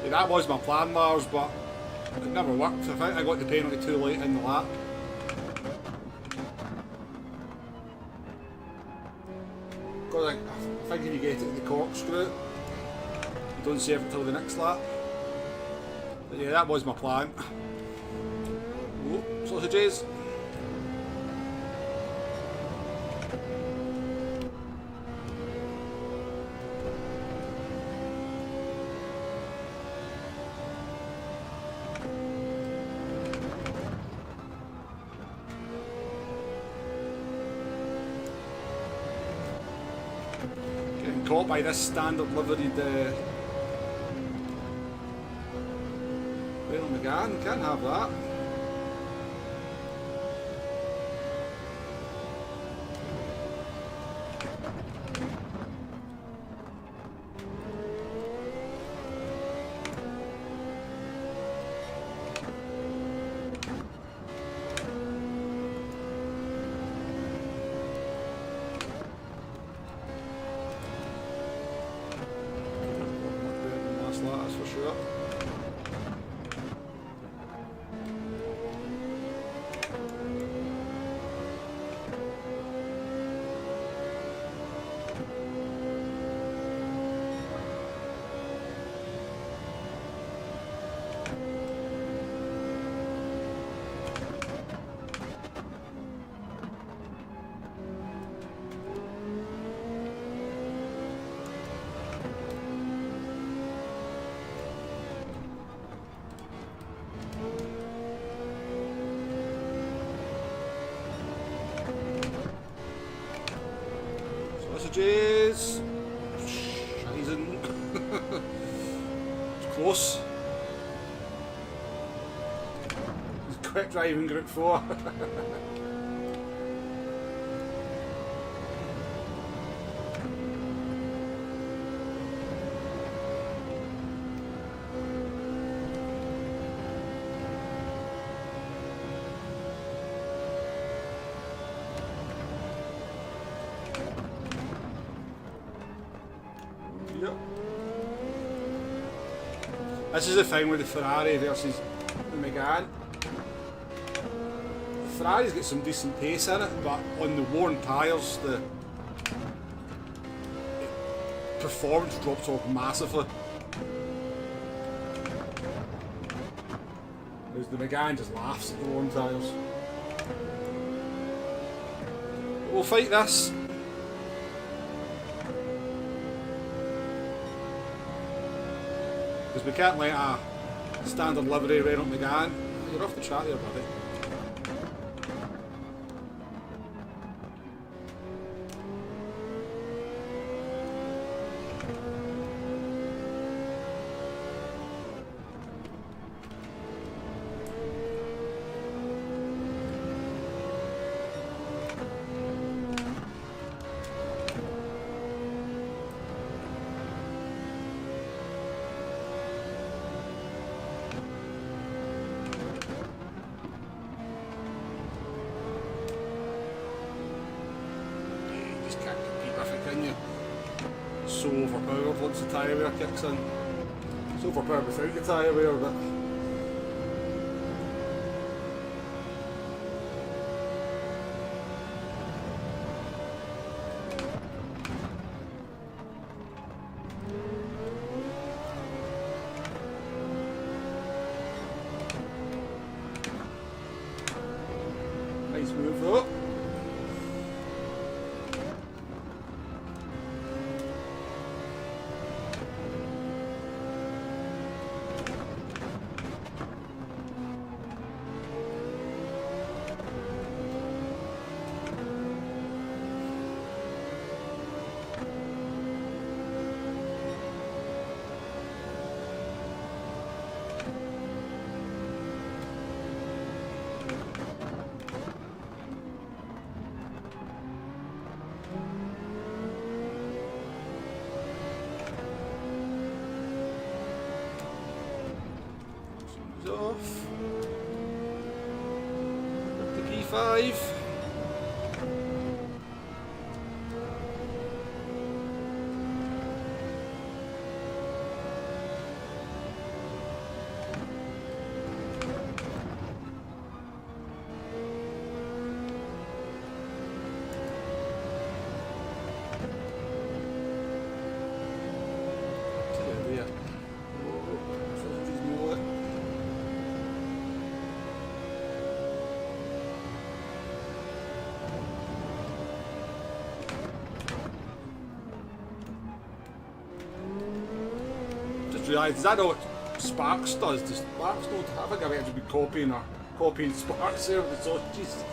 Yeah, that was my plan, Lars, but it never worked. I think I got the penalty too late in the lap. Because I think if you get it in the corkscrew, you don't save it until the next lap. But yeah, that was my plan. Oh, sausages. Caught by this standard liveried Well, McGann, can't have that. sure. Sausages! Scheißen. It's close. It's quick driving Group 4. Yep. This is the thing with the Ferrari versus the Megane. The Ferrari's got some decent pace in it, but on the worn tyres, the performance drops off massively. Whereas the Megane just laughs at the worn tyres. We'll fight this. Because we can't let a standard livery Renault Megane. You're off the track there, buddy. So overpowered once the tyre wear kicks in. It's overpowered without the tyre wear, but nice move though. Off. Up to P5. Realised, is that not what Sparks does? Does Sparks not have a guy to be copying Sparks there with the sausages?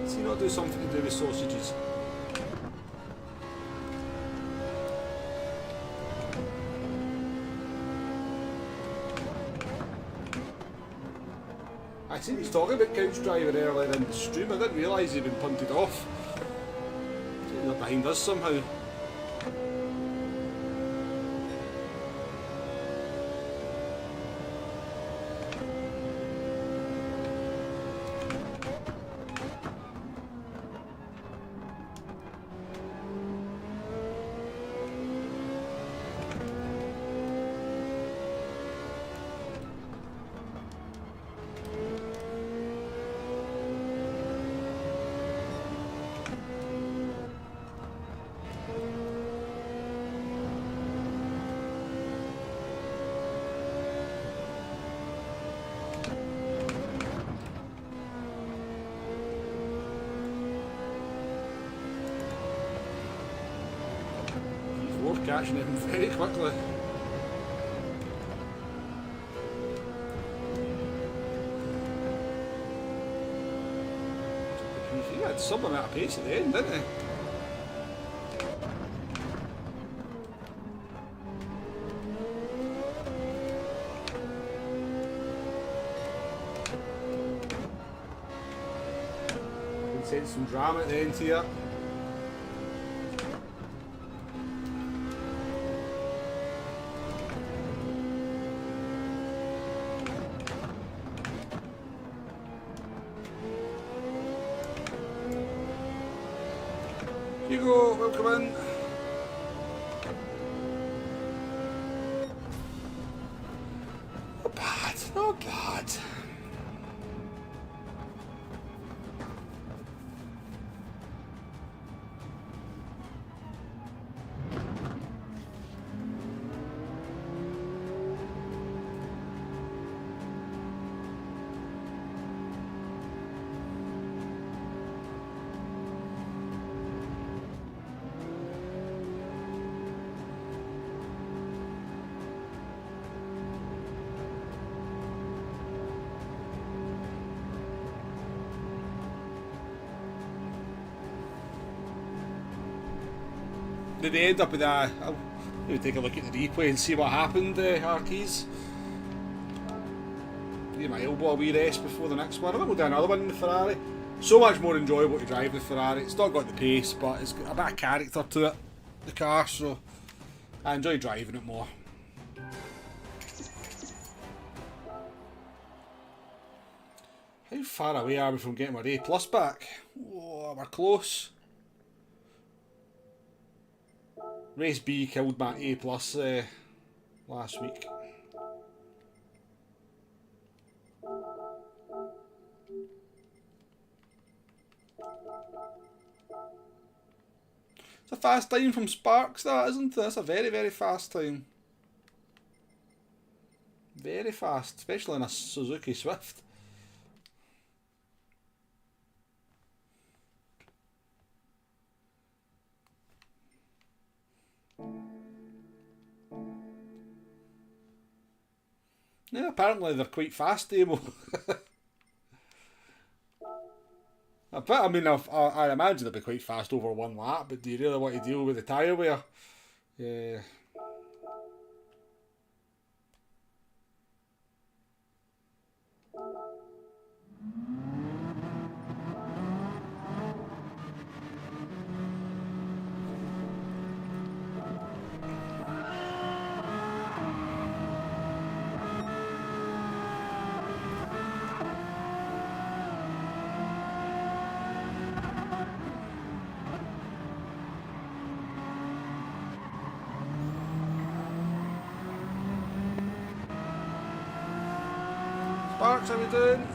Does he not do something to do with sausages? I seen he's talking about Couch Driver earlier in the stream. I didn't realise he'd been punted off. He's not behind us somehow. catching him very quickly. He had some amount of pace at the end, didn't he? Can sense some drama at the end here. Hugo, welcome in. Not bad, not bad. Did they end up with that? I'll maybe take a look at the replay and see what happened, Harkeys. Give my elbow a wee rest before the next one. I think we'll do another one in the Ferrari. So much more enjoyable to drive the Ferrari. It's not got the pace, but it's got a bit of character to it, the car, so I enjoy driving it more. How far away are we from getting our A+ back? Oh, we're close. Race B killed my A+ last week. It's a fast time from Sparks, that, isn't it? That's a very, very fast time. Very fast, especially in a Suzuki Swift. Yeah, apparently they're quite fast, Amo. I mean, I imagine they'll be quite fast over one lap, but do you really want to deal with the tyre wear? Yeah. Sparks, how we doing?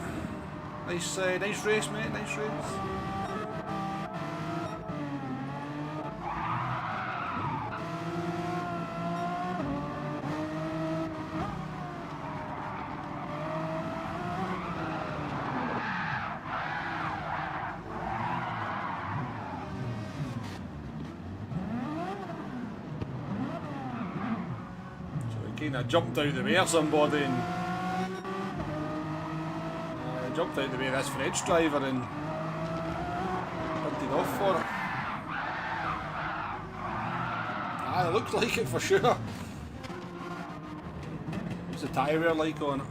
Nice race, mate. Nice race. So he kind of jumped out the way of somebody and jumped out the way of this French driver and hunted off for it. Ah, it looks like it for sure. What's the tyre wear like on it?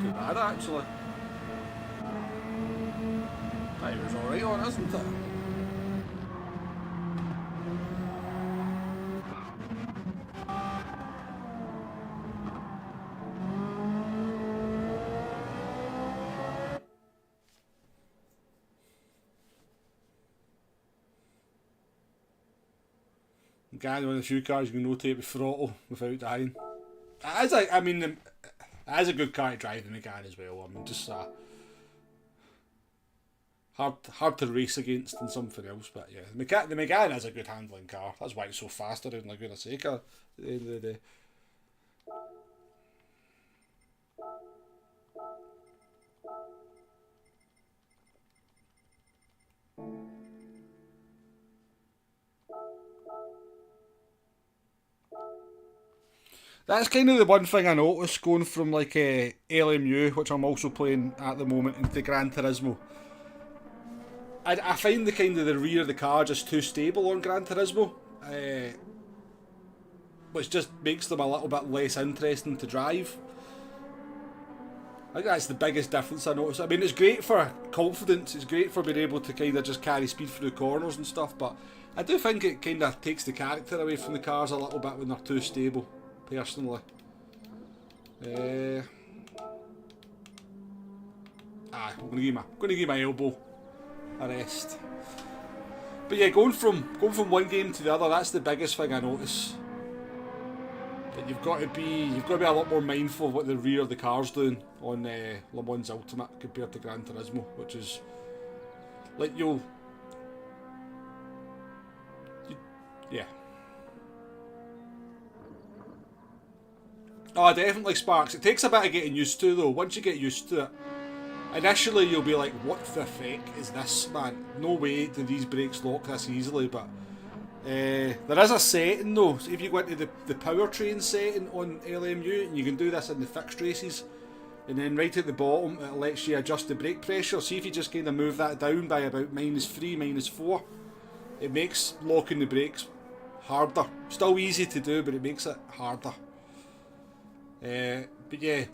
Too bad actually. Tyre wear's alright on it, isn't it? Again, one of the few cars you can rotate with throttle without dying. I mean, it is a good car to drive, the Megane as well. I mean, just hard to race against than something else, but yeah, the Megane is a good handling car. That's why it's so fast around Laguna Seca at the end of the day. That's kind of the one thing I noticed going from like LMU, which I'm also playing at the moment, into Gran Turismo. I find the kind of the rear of the car just too stable on Gran Turismo, which just makes them a little bit less interesting to drive. I think that's the biggest difference I noticed. I mean, it's great for confidence, it's great for being able to kind of just carry speed through corners and stuff, but I do think it kind of takes the character away from the cars a little bit when they're too stable, personally. I'm going to give my elbow a rest. But yeah, going from one game to the other, that's the biggest thing I notice. That you've got to be a lot more mindful of what the rear of the car's doing on Le Mans Ultimate compared to Gran Turismo, which is like yeah. Oh, definitely sparks. It takes a bit of getting used to though. Once you get used to it, initially you'll be like, what the feck is this, man? No way do these brakes lock this easily, but there is a setting though. So if you go into the powertrain setting on LMU, and you can do this in the fixed races, and then right at the bottom it lets you adjust the brake pressure. See if you just kind of move that down by about -3, -4, it makes locking the brakes harder. Still easy to do, but it makes it harder. But yeah,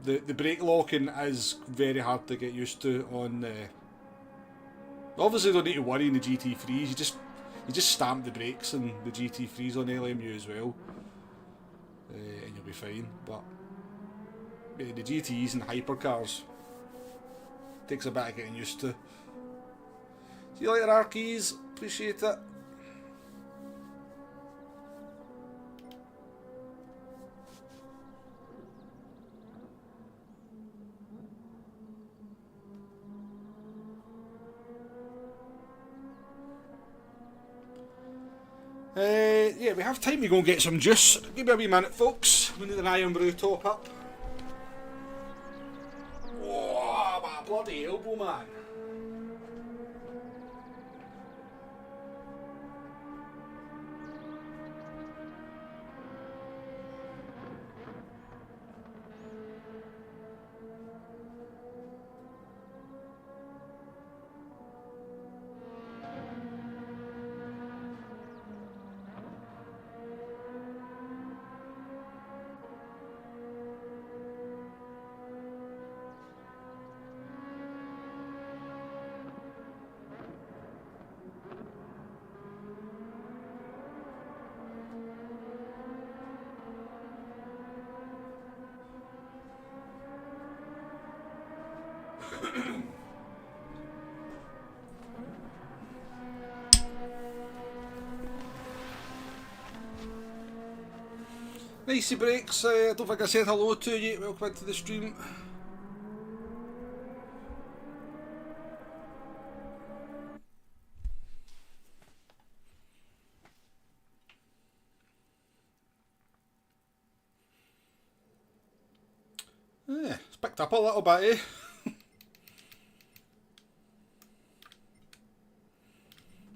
the brake locking is very hard to get used to on. Obviously, you don't need to worry in the GT3s. You just stamp the brakes in the GT3s on LMU as well, and you'll be fine. But yeah, the GTs and hypercars takes a bit of getting used to. See you later, Arkeys. Appreciate it. Yeah, we have time to go and get some juice. Give me a wee minute, folks. We need an Iron Brew top up. Oh, my bloody elbow, man. Nicey breaks. I don't think I said hello to you. Welcome into the stream. Yeah, it's picked up a little bit, eh?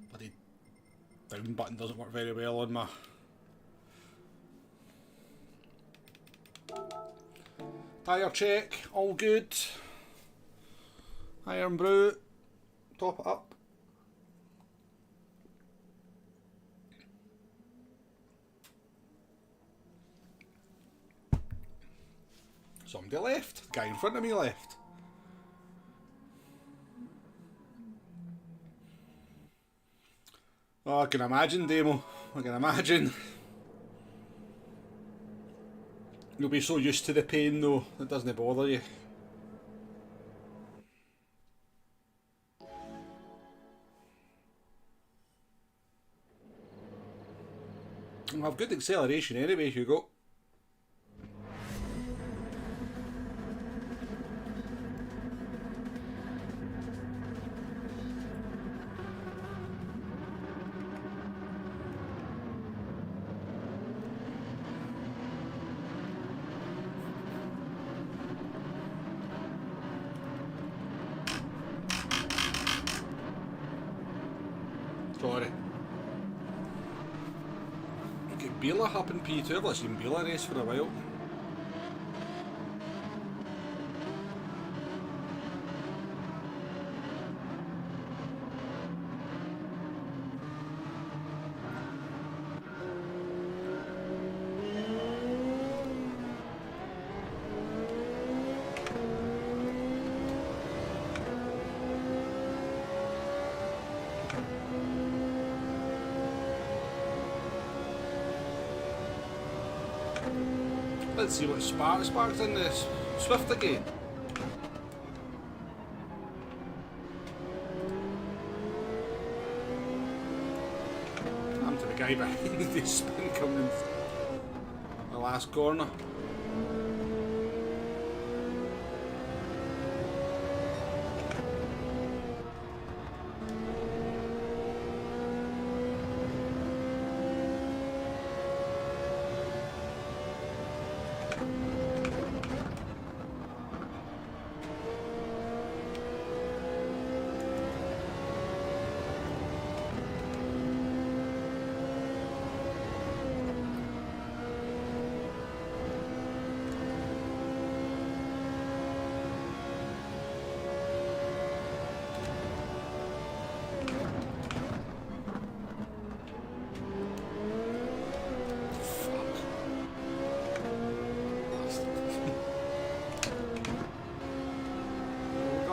Bloody down button doesn't work very well on my... Tyre check, all good. Iron Brew, top it up. Somebody left. The guy in front of me left. Oh, I can imagine, Demo. I can imagine. You'll be so used to the pain though, it doesn't bother you. You'll have good acceleration anyway, Hugo. Sorry. Get Bela up in P2. I've not seen Bela race for a while. Let's see what Spark's in this Swift again. I'm to the guy behind the spin coming in the last corner.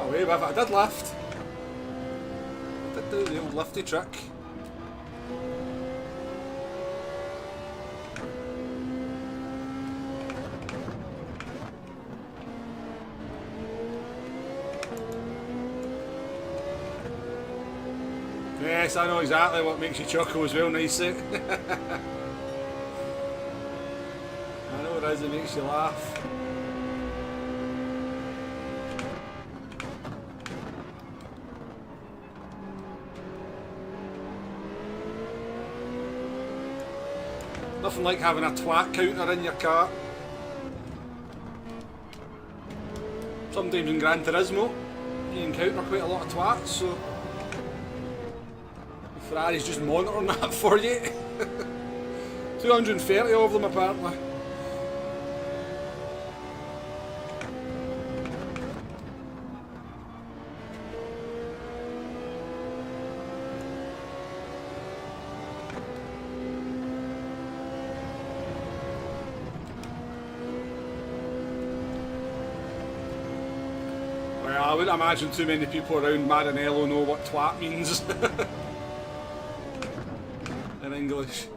Away with it. I did lift. I did do the old lifty trick. Yes, I know exactly what makes you chuckle as well, nicely. I know it is, it makes you laugh. Nothing like having a twat counter in your car. Sometimes in Gran Turismo, you encounter quite a lot of twats, so Ferrari's just monitoring that for you. 230 of them apparently. Well, I wouldn't imagine too many people around Maranello know what twat means in English.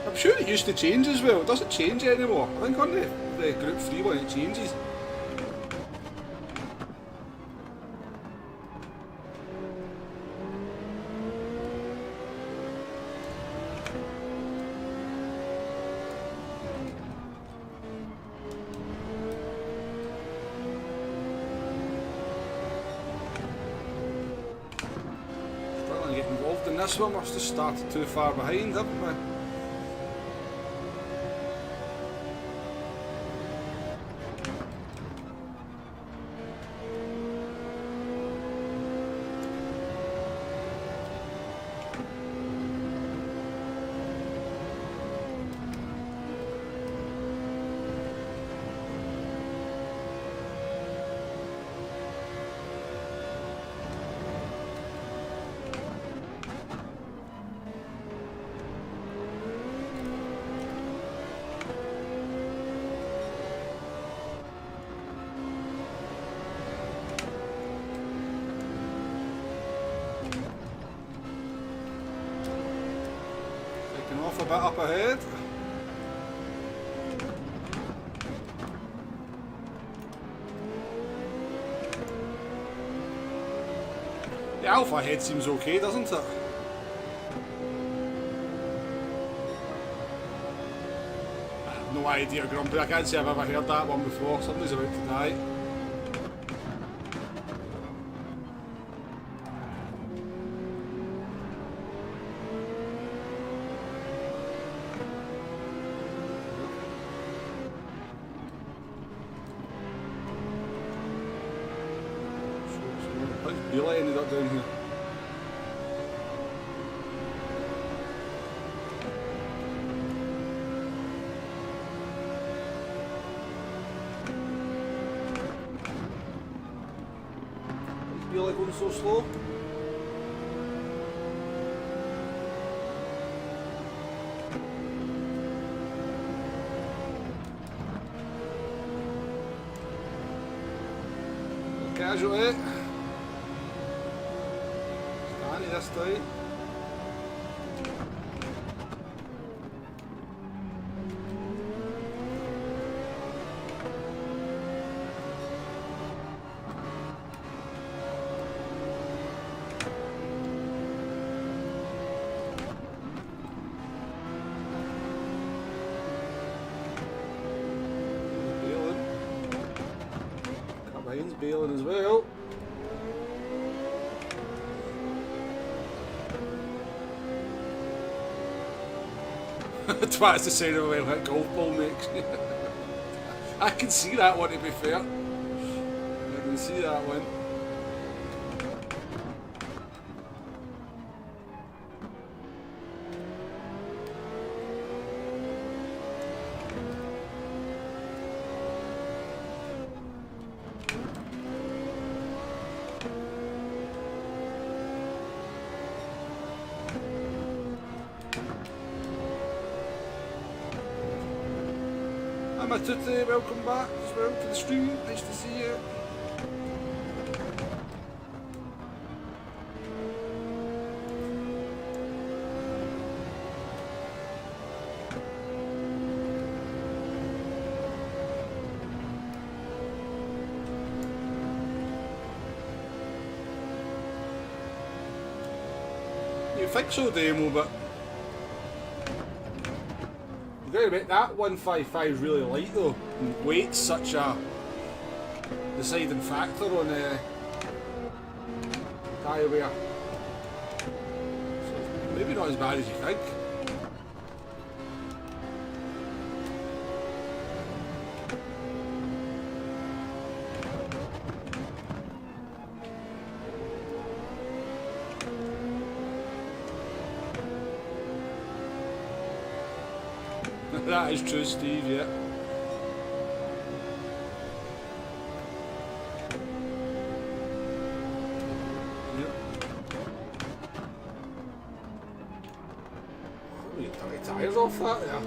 I'm sure it used to change as well. It doesn't change anymore. I think on the Group 3 one it changes. Struggling to get involved in this one. Must have started too far behind, haven't we? Off a bit up ahead. The Alpha head seems okay, doesn't it? I have no idea, Grumpy. I can't say I've ever heard that one before. Somebody's about to die. Billy ended up down here. Is Billy going so slow? Casualty. This time. Bailing. Cut behind bailing as well. Twat's the sound of a well-hit golf ball makes. I can see that one, to be fair. I can see that one. Hi Tutti, welcome back as well to the stream, nice to see you. You think so, Demo, but gotta admit, that 155 is really light though, and weight's such a deciding factor on tyre wear. So maybe not as bad as you think. That is true, Steve, yeah. Oh, you took the tyres off that there.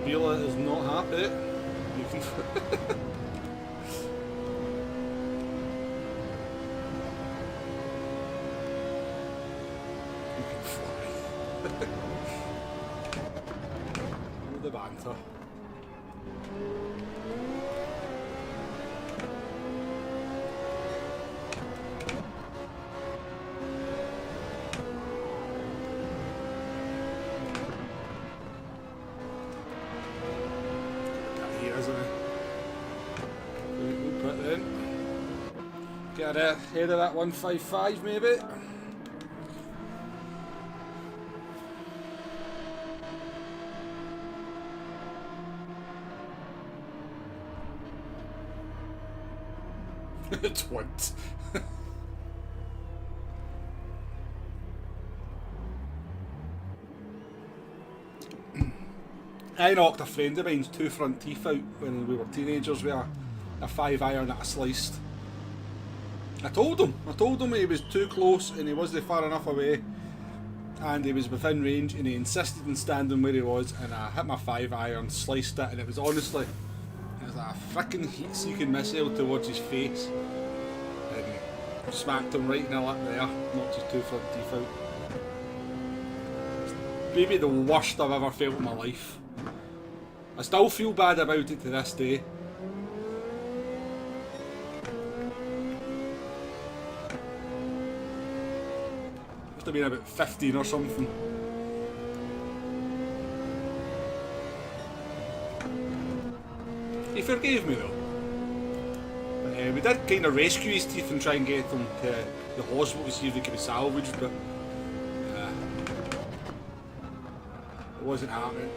Bila is not happy. You can you can fly. With the banter. Get ahead of that 155 maybe. 20. I knocked a friend of mine's 2 front teeth out when we were teenagers with a 5 iron that I sliced. I told him he was too close and he wasn't far enough away, and he was within range, and he insisted on standing where he was, and I hit my 5-iron, sliced it, and it was honestly, it was like a freaking heat-seeking missile towards his face, and smacked him right in the lip there, knocked his 2 front teeth out. Maybe the worst I've ever felt in my life. I still feel bad about it to this day. Must have been about 15 or something. He forgave me though. We did kind of rescue his teeth and try and get them to the hospital to see if they could be salvaged, but it wasn't happening.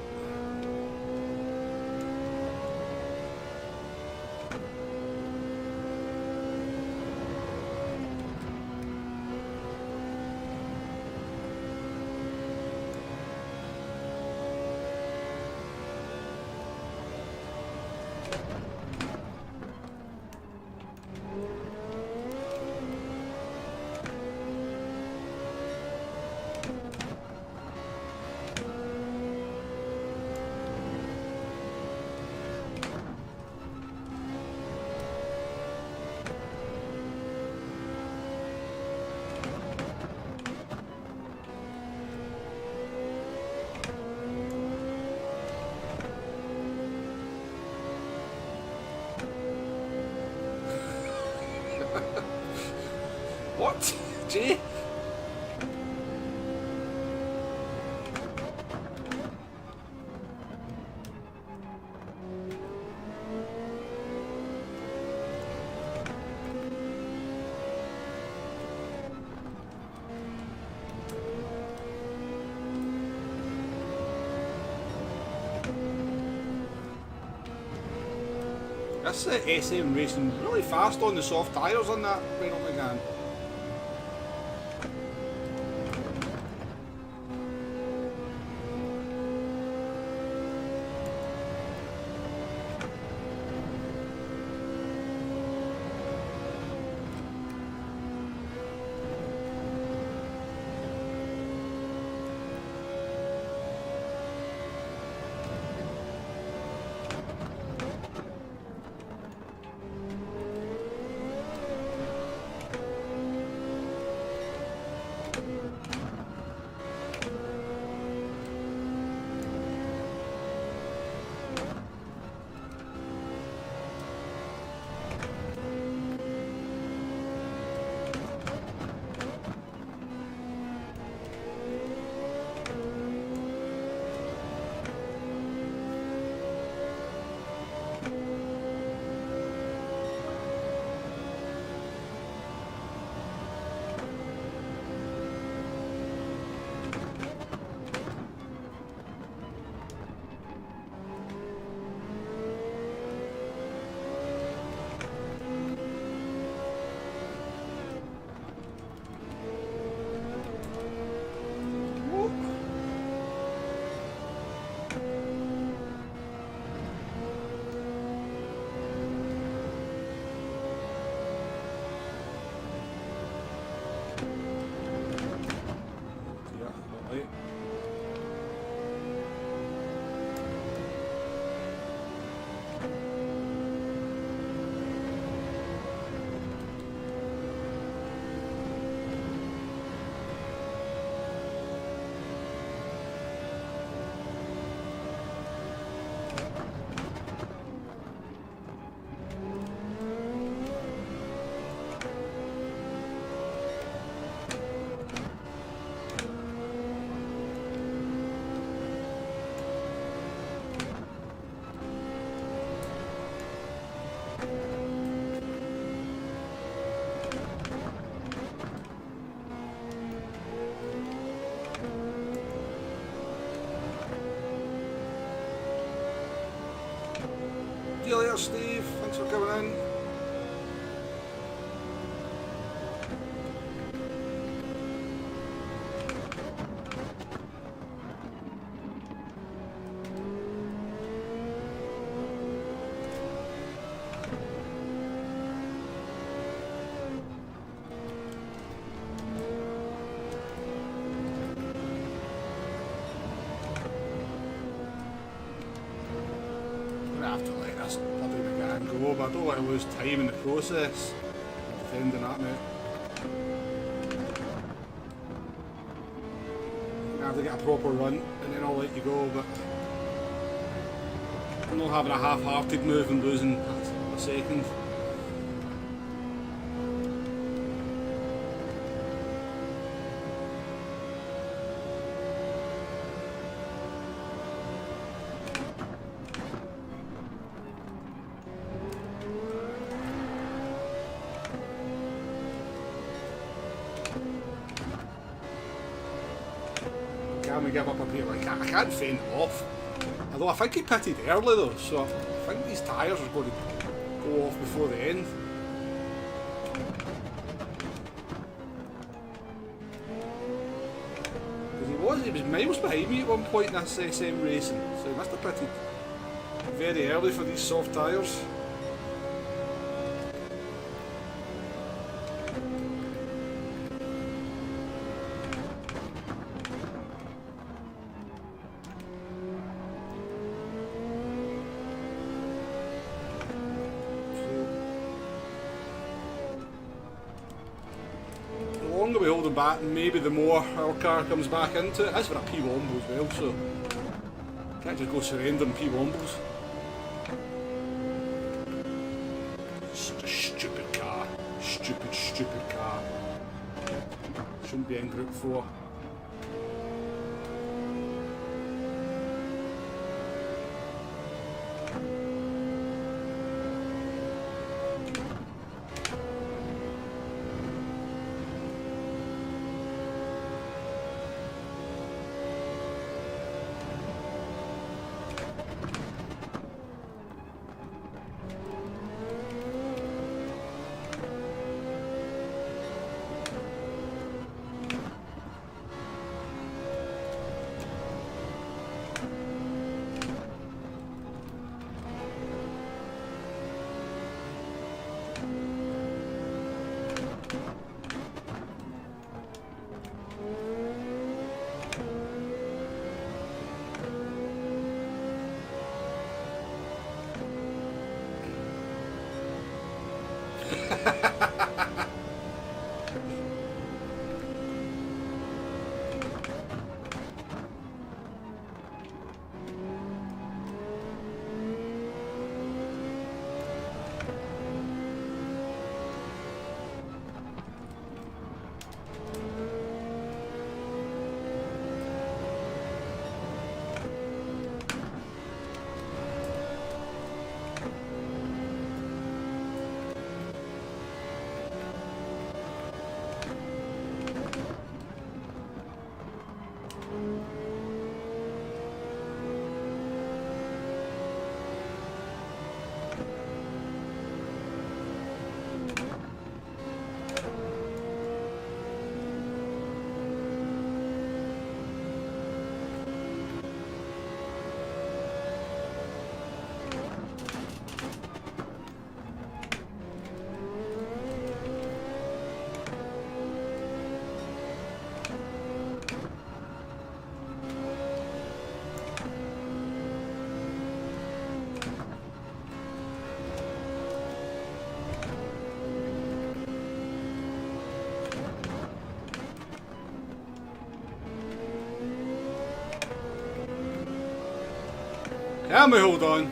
What? Jay? This SM racing really fast on the soft tyres on that right up again. See you later, Steve. Thanks for coming in. just bloody get and go, but I don't want to lose time in the process. Defending that now. I have to get a proper run and then I'll let you go, but I'm not having a half-hearted move and losing a second. Can we give up a bit? I can't fend him off. Although I think he pitted early though, so I think these tyres are going to go off before the end. Because he was miles behind me at one point in this SM racing, so he must have pitted very early for these soft tyres. The longer we hold them back, maybe the more our car comes back into it. That's for a P-Womble as well, so can't just go surrendering P-Wombles. Stupid car. Stupid car. Shouldn't be in Group 4. Can we hold on?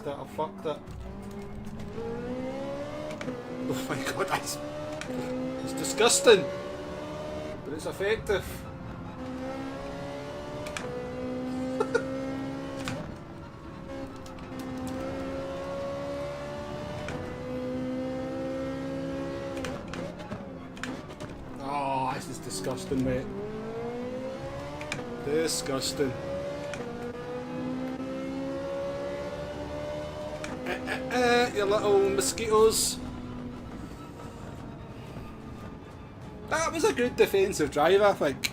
fucked it, I've fucked it. Oh my god, it's disgusting. But it's effective. Oh, this is disgusting, mate. Disgusting. You little mosquitoes. That was a good defensive drive, I think.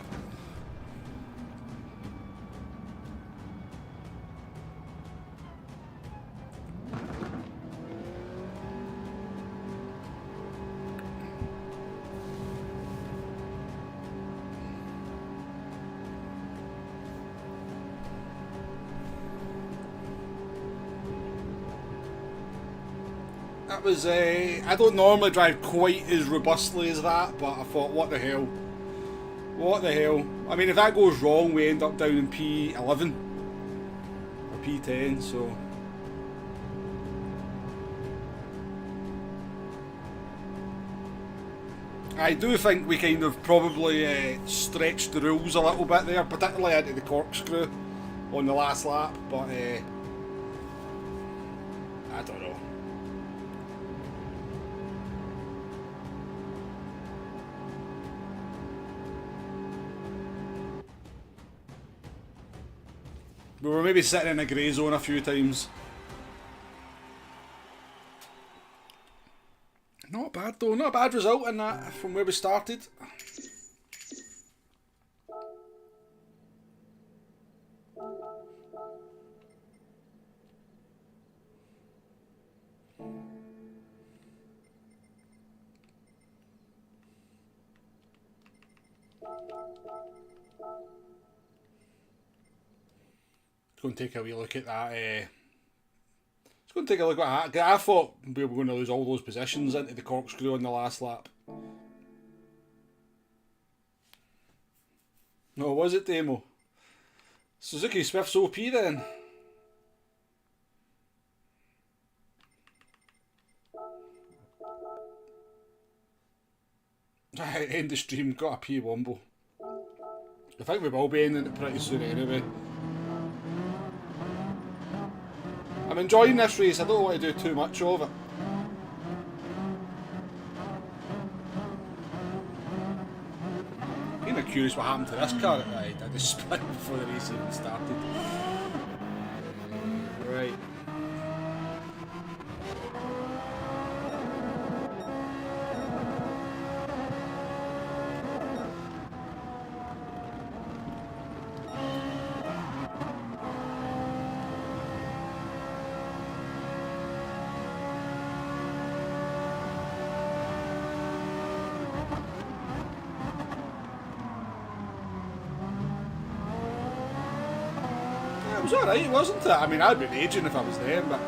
That was I don't normally drive quite as robustly as that, but I thought, what the hell? What the hell? I mean, if that goes wrong, we end up down in P11 or P10, so. I do think we kind of probably stretched the rules a little bit there, particularly into the corkscrew on the last lap, but I don't know. We were maybe sitting in a grey zone a few times. Not bad though, not a bad result in that from where we started. Go and take a wee look at that. Let's go and take a look at that. I thought we were going to lose all those positions into the corkscrew on the last lap. No, was it Demo? Suzuki Swift's OP then. Right, end the stream, got a P-Womble. I think we will be ending it pretty soon anyway. I'm enjoying this race, I don't want to do too much of it. I'm kind of curious what happened to this car that I did the split before the race even started. Right. It was alright, wasn't it? I mean, I'd be raging if I was there, but...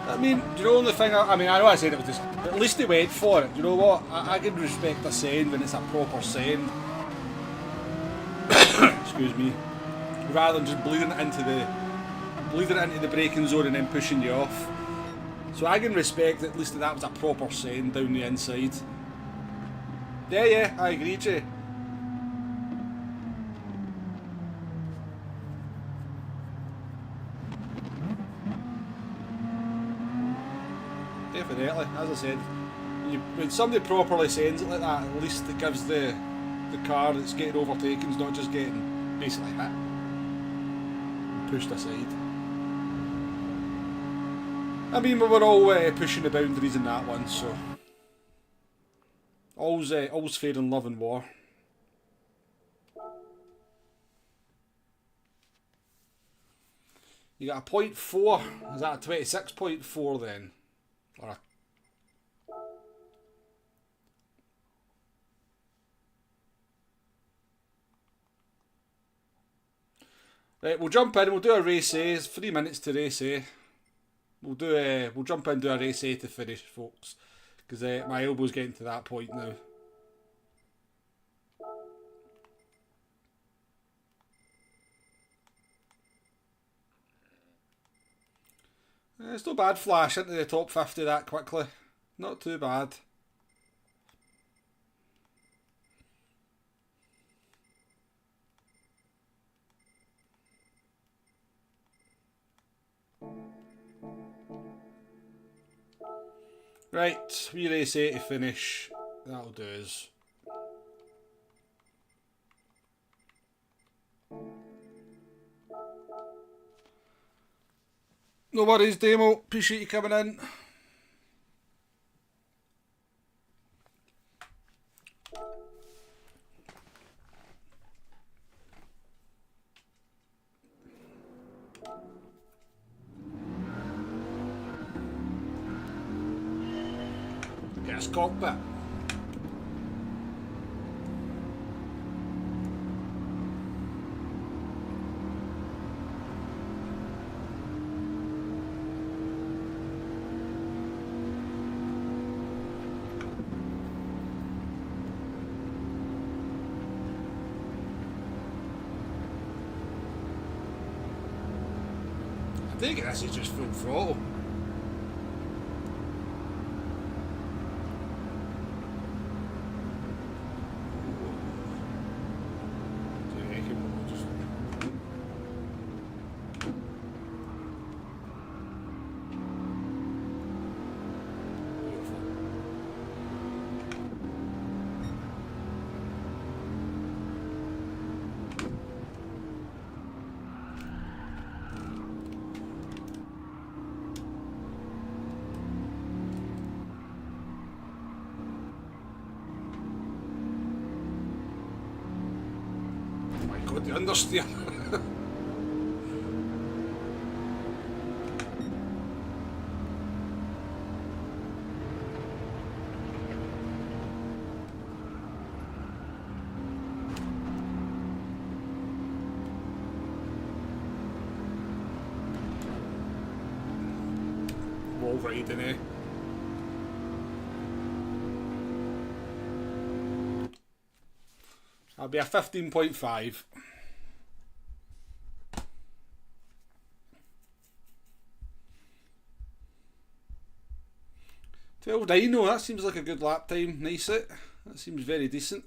I mean, do you know the only thing, I mean, I know I said it was just, but at least they went for it. Do you know what? I can respect a send when it's a proper send. Excuse me. Rather than just bleeding it into the braking zone and then pushing you off. So I can respect at least that was a proper send down the inside. Yeah, I agree, Jay. Definitely, as I said, when somebody properly sends it like that, at least it gives the car that's getting overtaken is not just getting basically hit and pushed aside. I mean, we were all pushing the boundaries in that one, so all's fair in love and war. You got a 0.4. Is that a 26.4 then? Or a... Right, we'll jump in. We'll do a race A. It's 3 minutes to race A. We'll jump in and do a race A to finish, folks, because my elbow's getting to that point now. It's not bad. Flash into the top 50 that quickly. Not too bad. Right, we race A to finish. That'll do us. No worries, Demo. Appreciate you coming in. Yes, cockpit. I think this is just full throttle. The understeer. Wall riding, eh? That'll be a 15.5. Well, Dino, that seems like a good lap time. Nice it. That seems very decent.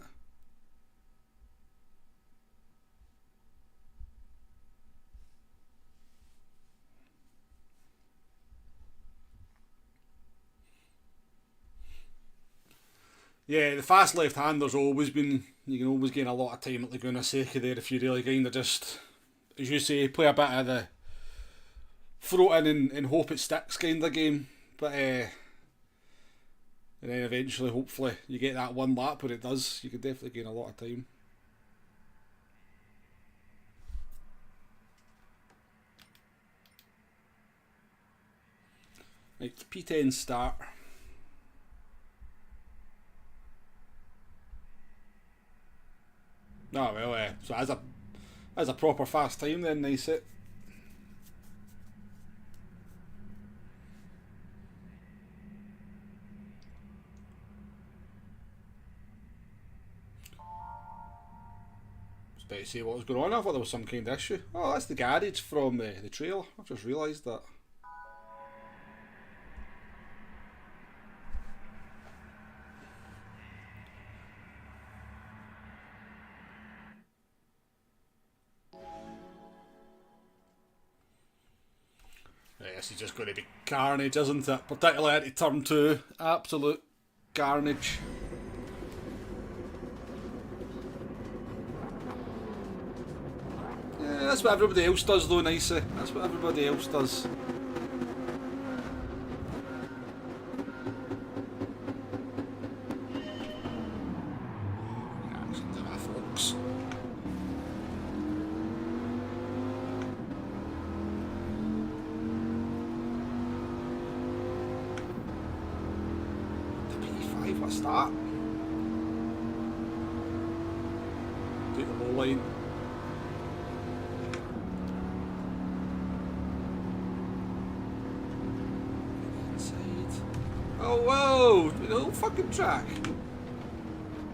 Yeah, the fast left-hander's always been, you can always gain a lot of time at Laguna Seca there if you really kind of just, as you say, play a bit of the throw it in and hope it sticks kind of game. But and then eventually, hopefully, you get that one lap where it does. You could definitely gain a lot of time. Right, P10 start. Oh well, so as a proper fast time then, nice it. To see what was going on. I thought there was some kind of issue. Oh, that's the garage from the trailer. I've just realised that. Right, this is just going to be carnage, isn't it? Particularly into turn 2. Absolute carnage. That's what everybody else does though, Nicey. That's what everybody else does. Actions of our folks. The P5, what's that? Take the whole line. the whole fucking track.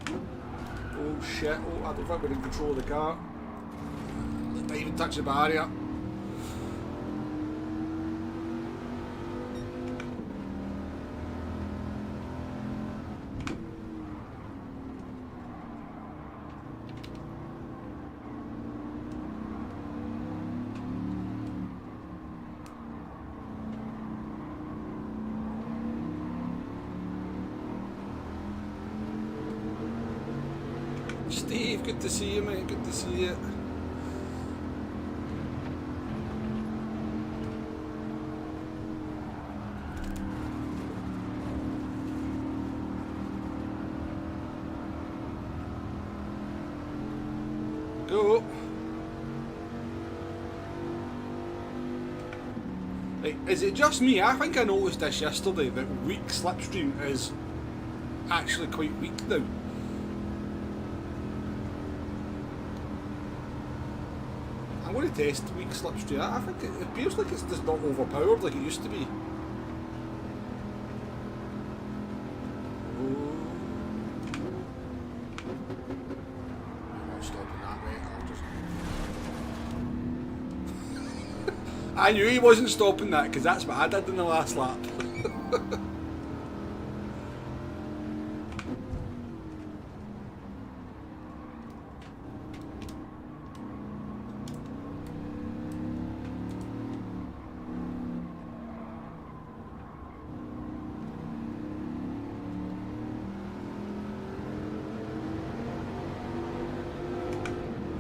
Oh shit, oh, I don't think we're in control of the car. Not even touch the barrier. Steve, good to see you, mate, good to see you. Go. Right, is it just me? I think I noticed this yesterday that weak slipstream is actually quite weak now. I'm going to test weak slipstream. I think it appears like it's just not overpowered like it used to be. I knew he wasn't stopping that because that's what I did in the last lap.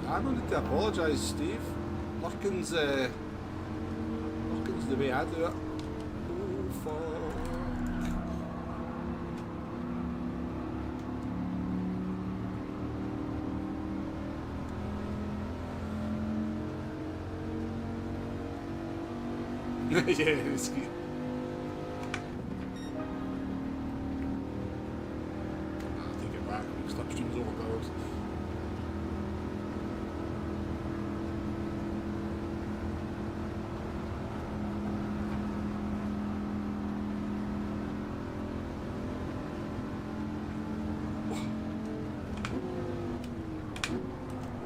I wanted to apologise, Steve. Lurkin's the way I do it. Oh fuck. Yeah, it's good. I'll take it back. Slipstream's overpowered.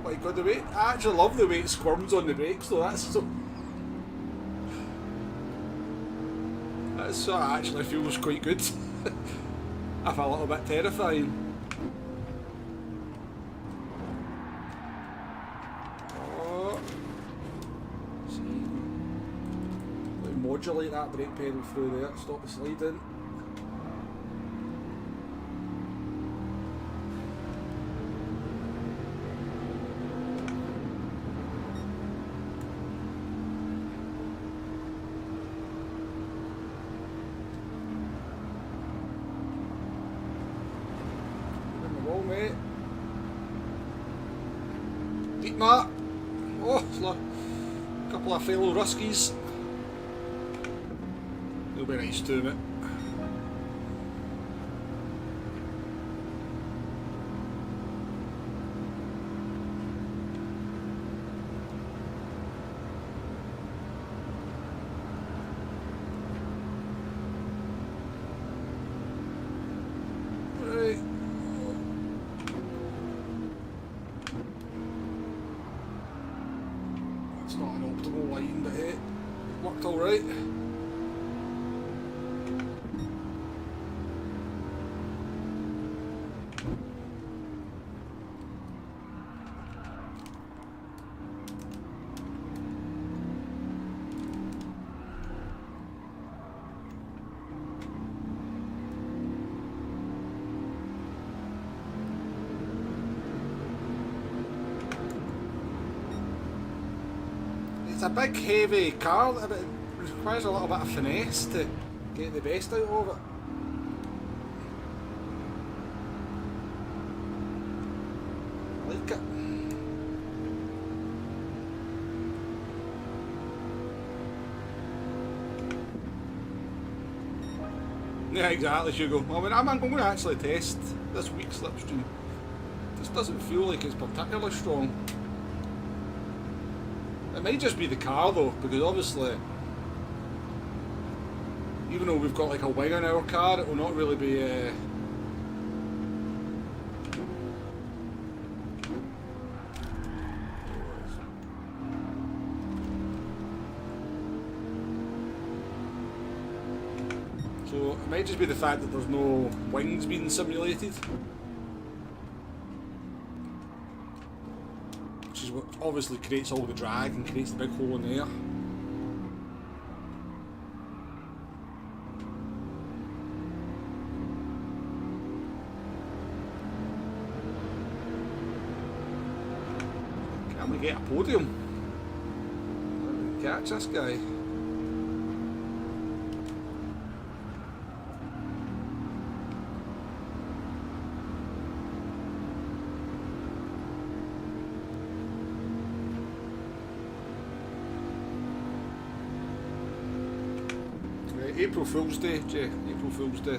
Oh my god, the way I actually love the way it squirms on the brakes though, that's so actually feels quite good. I feel a little bit terrifying. Oh. See. Modulate that brake pedal through there, stop the sliding. Mate. Deep Matt. Oh, a couple of fellow Ruskies. They'll be nice to it. Right. It's not an optimal line, but hey, it worked alright. It's a big heavy car, it requires a little bit of finesse to get the best out of it. I like it. Yeah, exactly, Hugo. I mean, I'm going to actually test this week's slipstream. This doesn't feel like it's particularly strong. It might just be the car though, because obviously even though we've got like a wing in our car, it will not really be so it might just be the fact that there's no wings being simulated, which is what obviously creates all the drag and creates the big hole in the air. Can we get a podium? Catch this guy. April Fool's Day, Jay. April Fool's Day.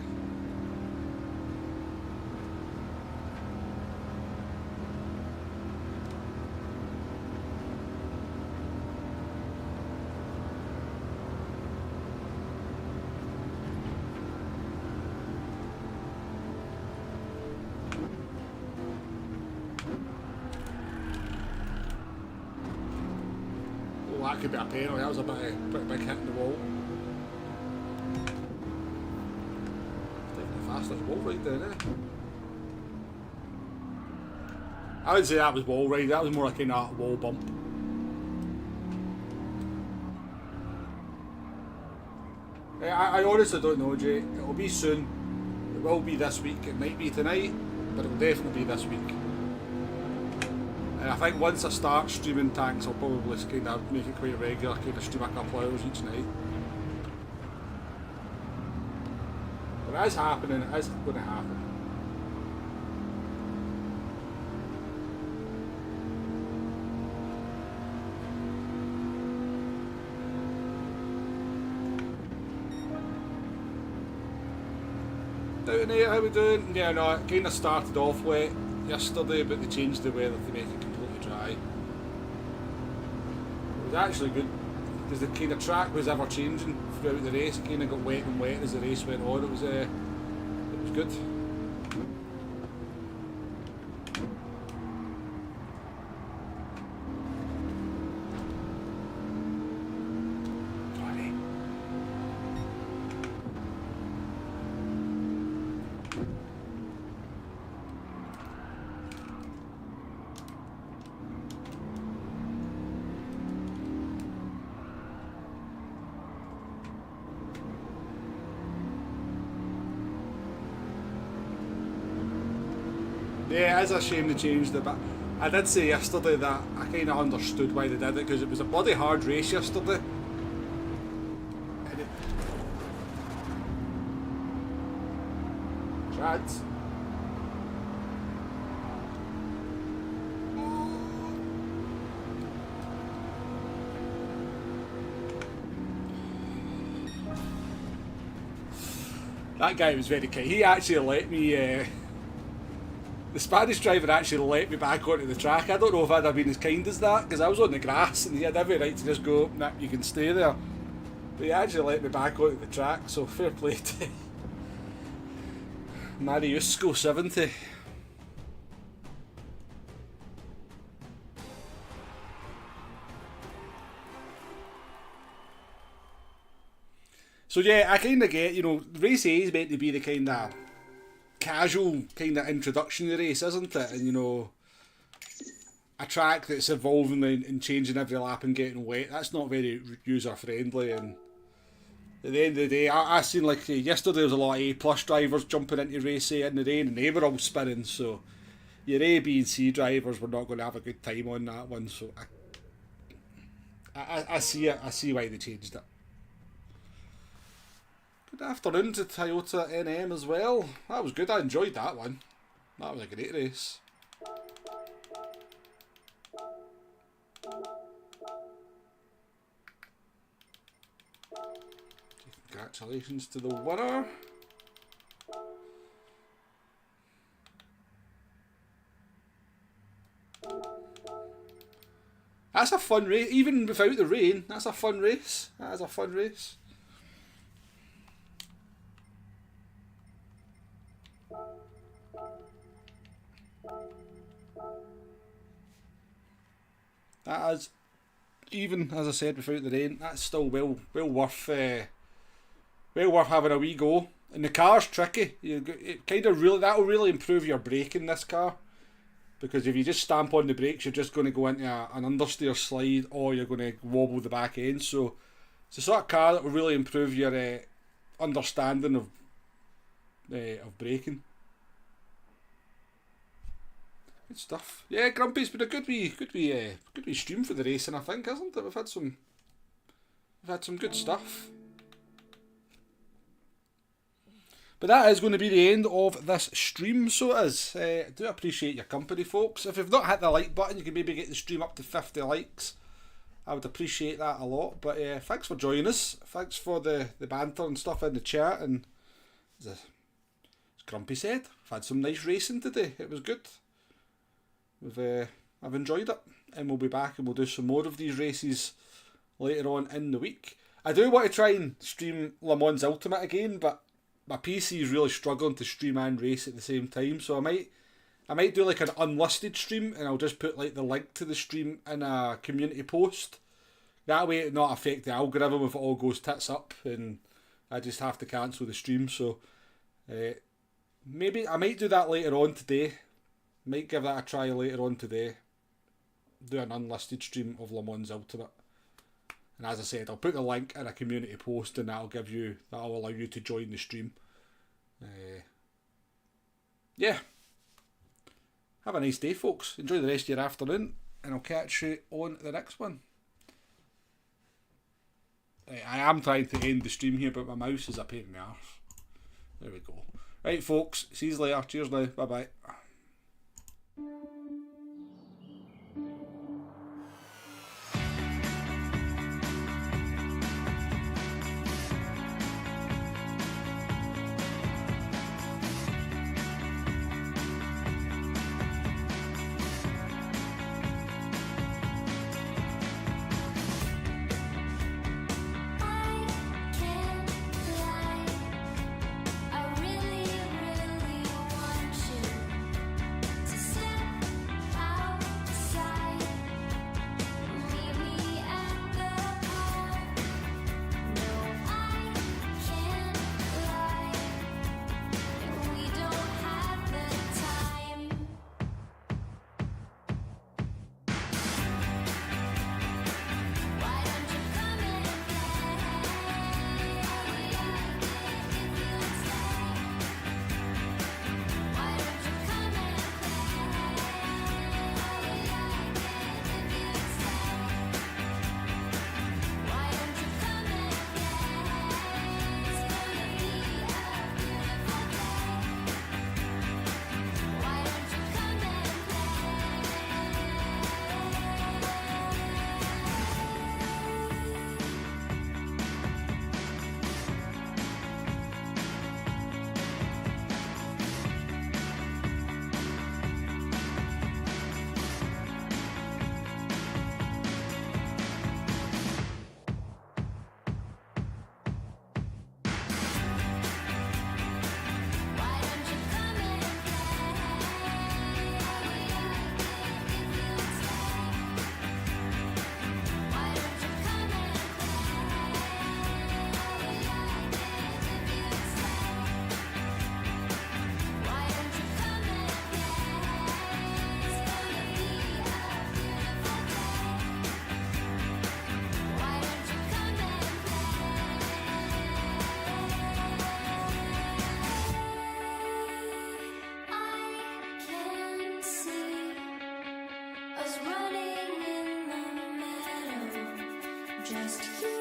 Oh, that could be a penalty. That was a big hit in the wall. Fastest wall ride there, eh? I would say that was wall ride, that was more like a wall bump. I honestly don't know, Jay. It'll be soon. It will be this week. It might be tonight, but it'll definitely be this week. And I think once I start streaming tanks, I'll probably kind of make it quite regular, kind of stream a couple hours each night. It is happening, it is going to happen. Down here, how we doing? Yeah, no, it kind of started off wet yesterday, but they changed the weather to make it completely dry. It was actually good, because the kind of track was ever changing throughout the race. It kind of got wet and wet as the race went on. It was good. Yeah, it is a shame they changed it, but I did say yesterday that I kind of understood why they did it, because it was a bloody hard race yesterday. Trads. That guy was very kind. He actually let me... the Spanish driver actually let me back onto the track. I don't know if I'd have been as kind as that, because I was on the grass and he had every right to just go, nah, you can stay there. But he actually let me back onto the track, so fair play to Mariusco 70. So yeah, I kind of get, you know, race A is meant to be the kind of casual kind of introduction to the race, isn't it? And you know, a track that's evolving and changing every lap and getting wet, that's not very user friendly. And at the end of the day, I seen like yesterday there was a lot of A plus drivers jumping into race A in the rain and they were all spinning, so your A, B and C drivers were not going to have a good time on that one. So I see it, I see why they changed it. Good afternoon to Toyota NM as well. That was good, I enjoyed that one. That was a great race. Congratulations to the winner. That's a fun race, even without the rain. That's a fun race. That is a fun race. That is, even as I said without the rain, that's still well worth having a wee go. And the car's tricky. It kind of really, that'll really improve your braking, this car, because if you just stamp on the brakes, you're just going to go into an understeer slide, or you're going to wobble the back end. So it's the sort of car that will really improve your understanding of braking. Good stuff. Yeah, Grumpy's been a good wee stream for the racing, I think, hasn't it? We've had some good stuff. But that is going to be the end of this stream, so it is. I do appreciate your company, folks. If you've not hit the like button, you can maybe get the stream up to 50 likes. I would appreciate that a lot. But thanks for joining us. Thanks for the banter and stuff in the chat. And as Grumpy said, I've had some nice racing today. It was good. I've enjoyed it. And we'll be back and we'll do some more of these races later on in the week. I do want to try and stream Le Mans Ultimate again, but my PC is really struggling to stream and race at the same time, so I might do like an unlisted stream, and I'll just put like the link to the stream in a community post. That way it not affect the algorithm if it all goes tits up and I just have to cancel the stream. So maybe I might do that later on today. Might give that a try later on today. Do an unlisted stream of Le Mans Ultimate. And as I said, I'll put the link in a community post, and that'll allow you to join the stream. Yeah. Have a nice day, folks. Enjoy the rest of your afternoon, and I'll catch you on the next one. I am trying to end the stream here, but my mouse is a pain in the arse. There we go. Right, folks. See you later. Cheers now. Bye-bye. Just you.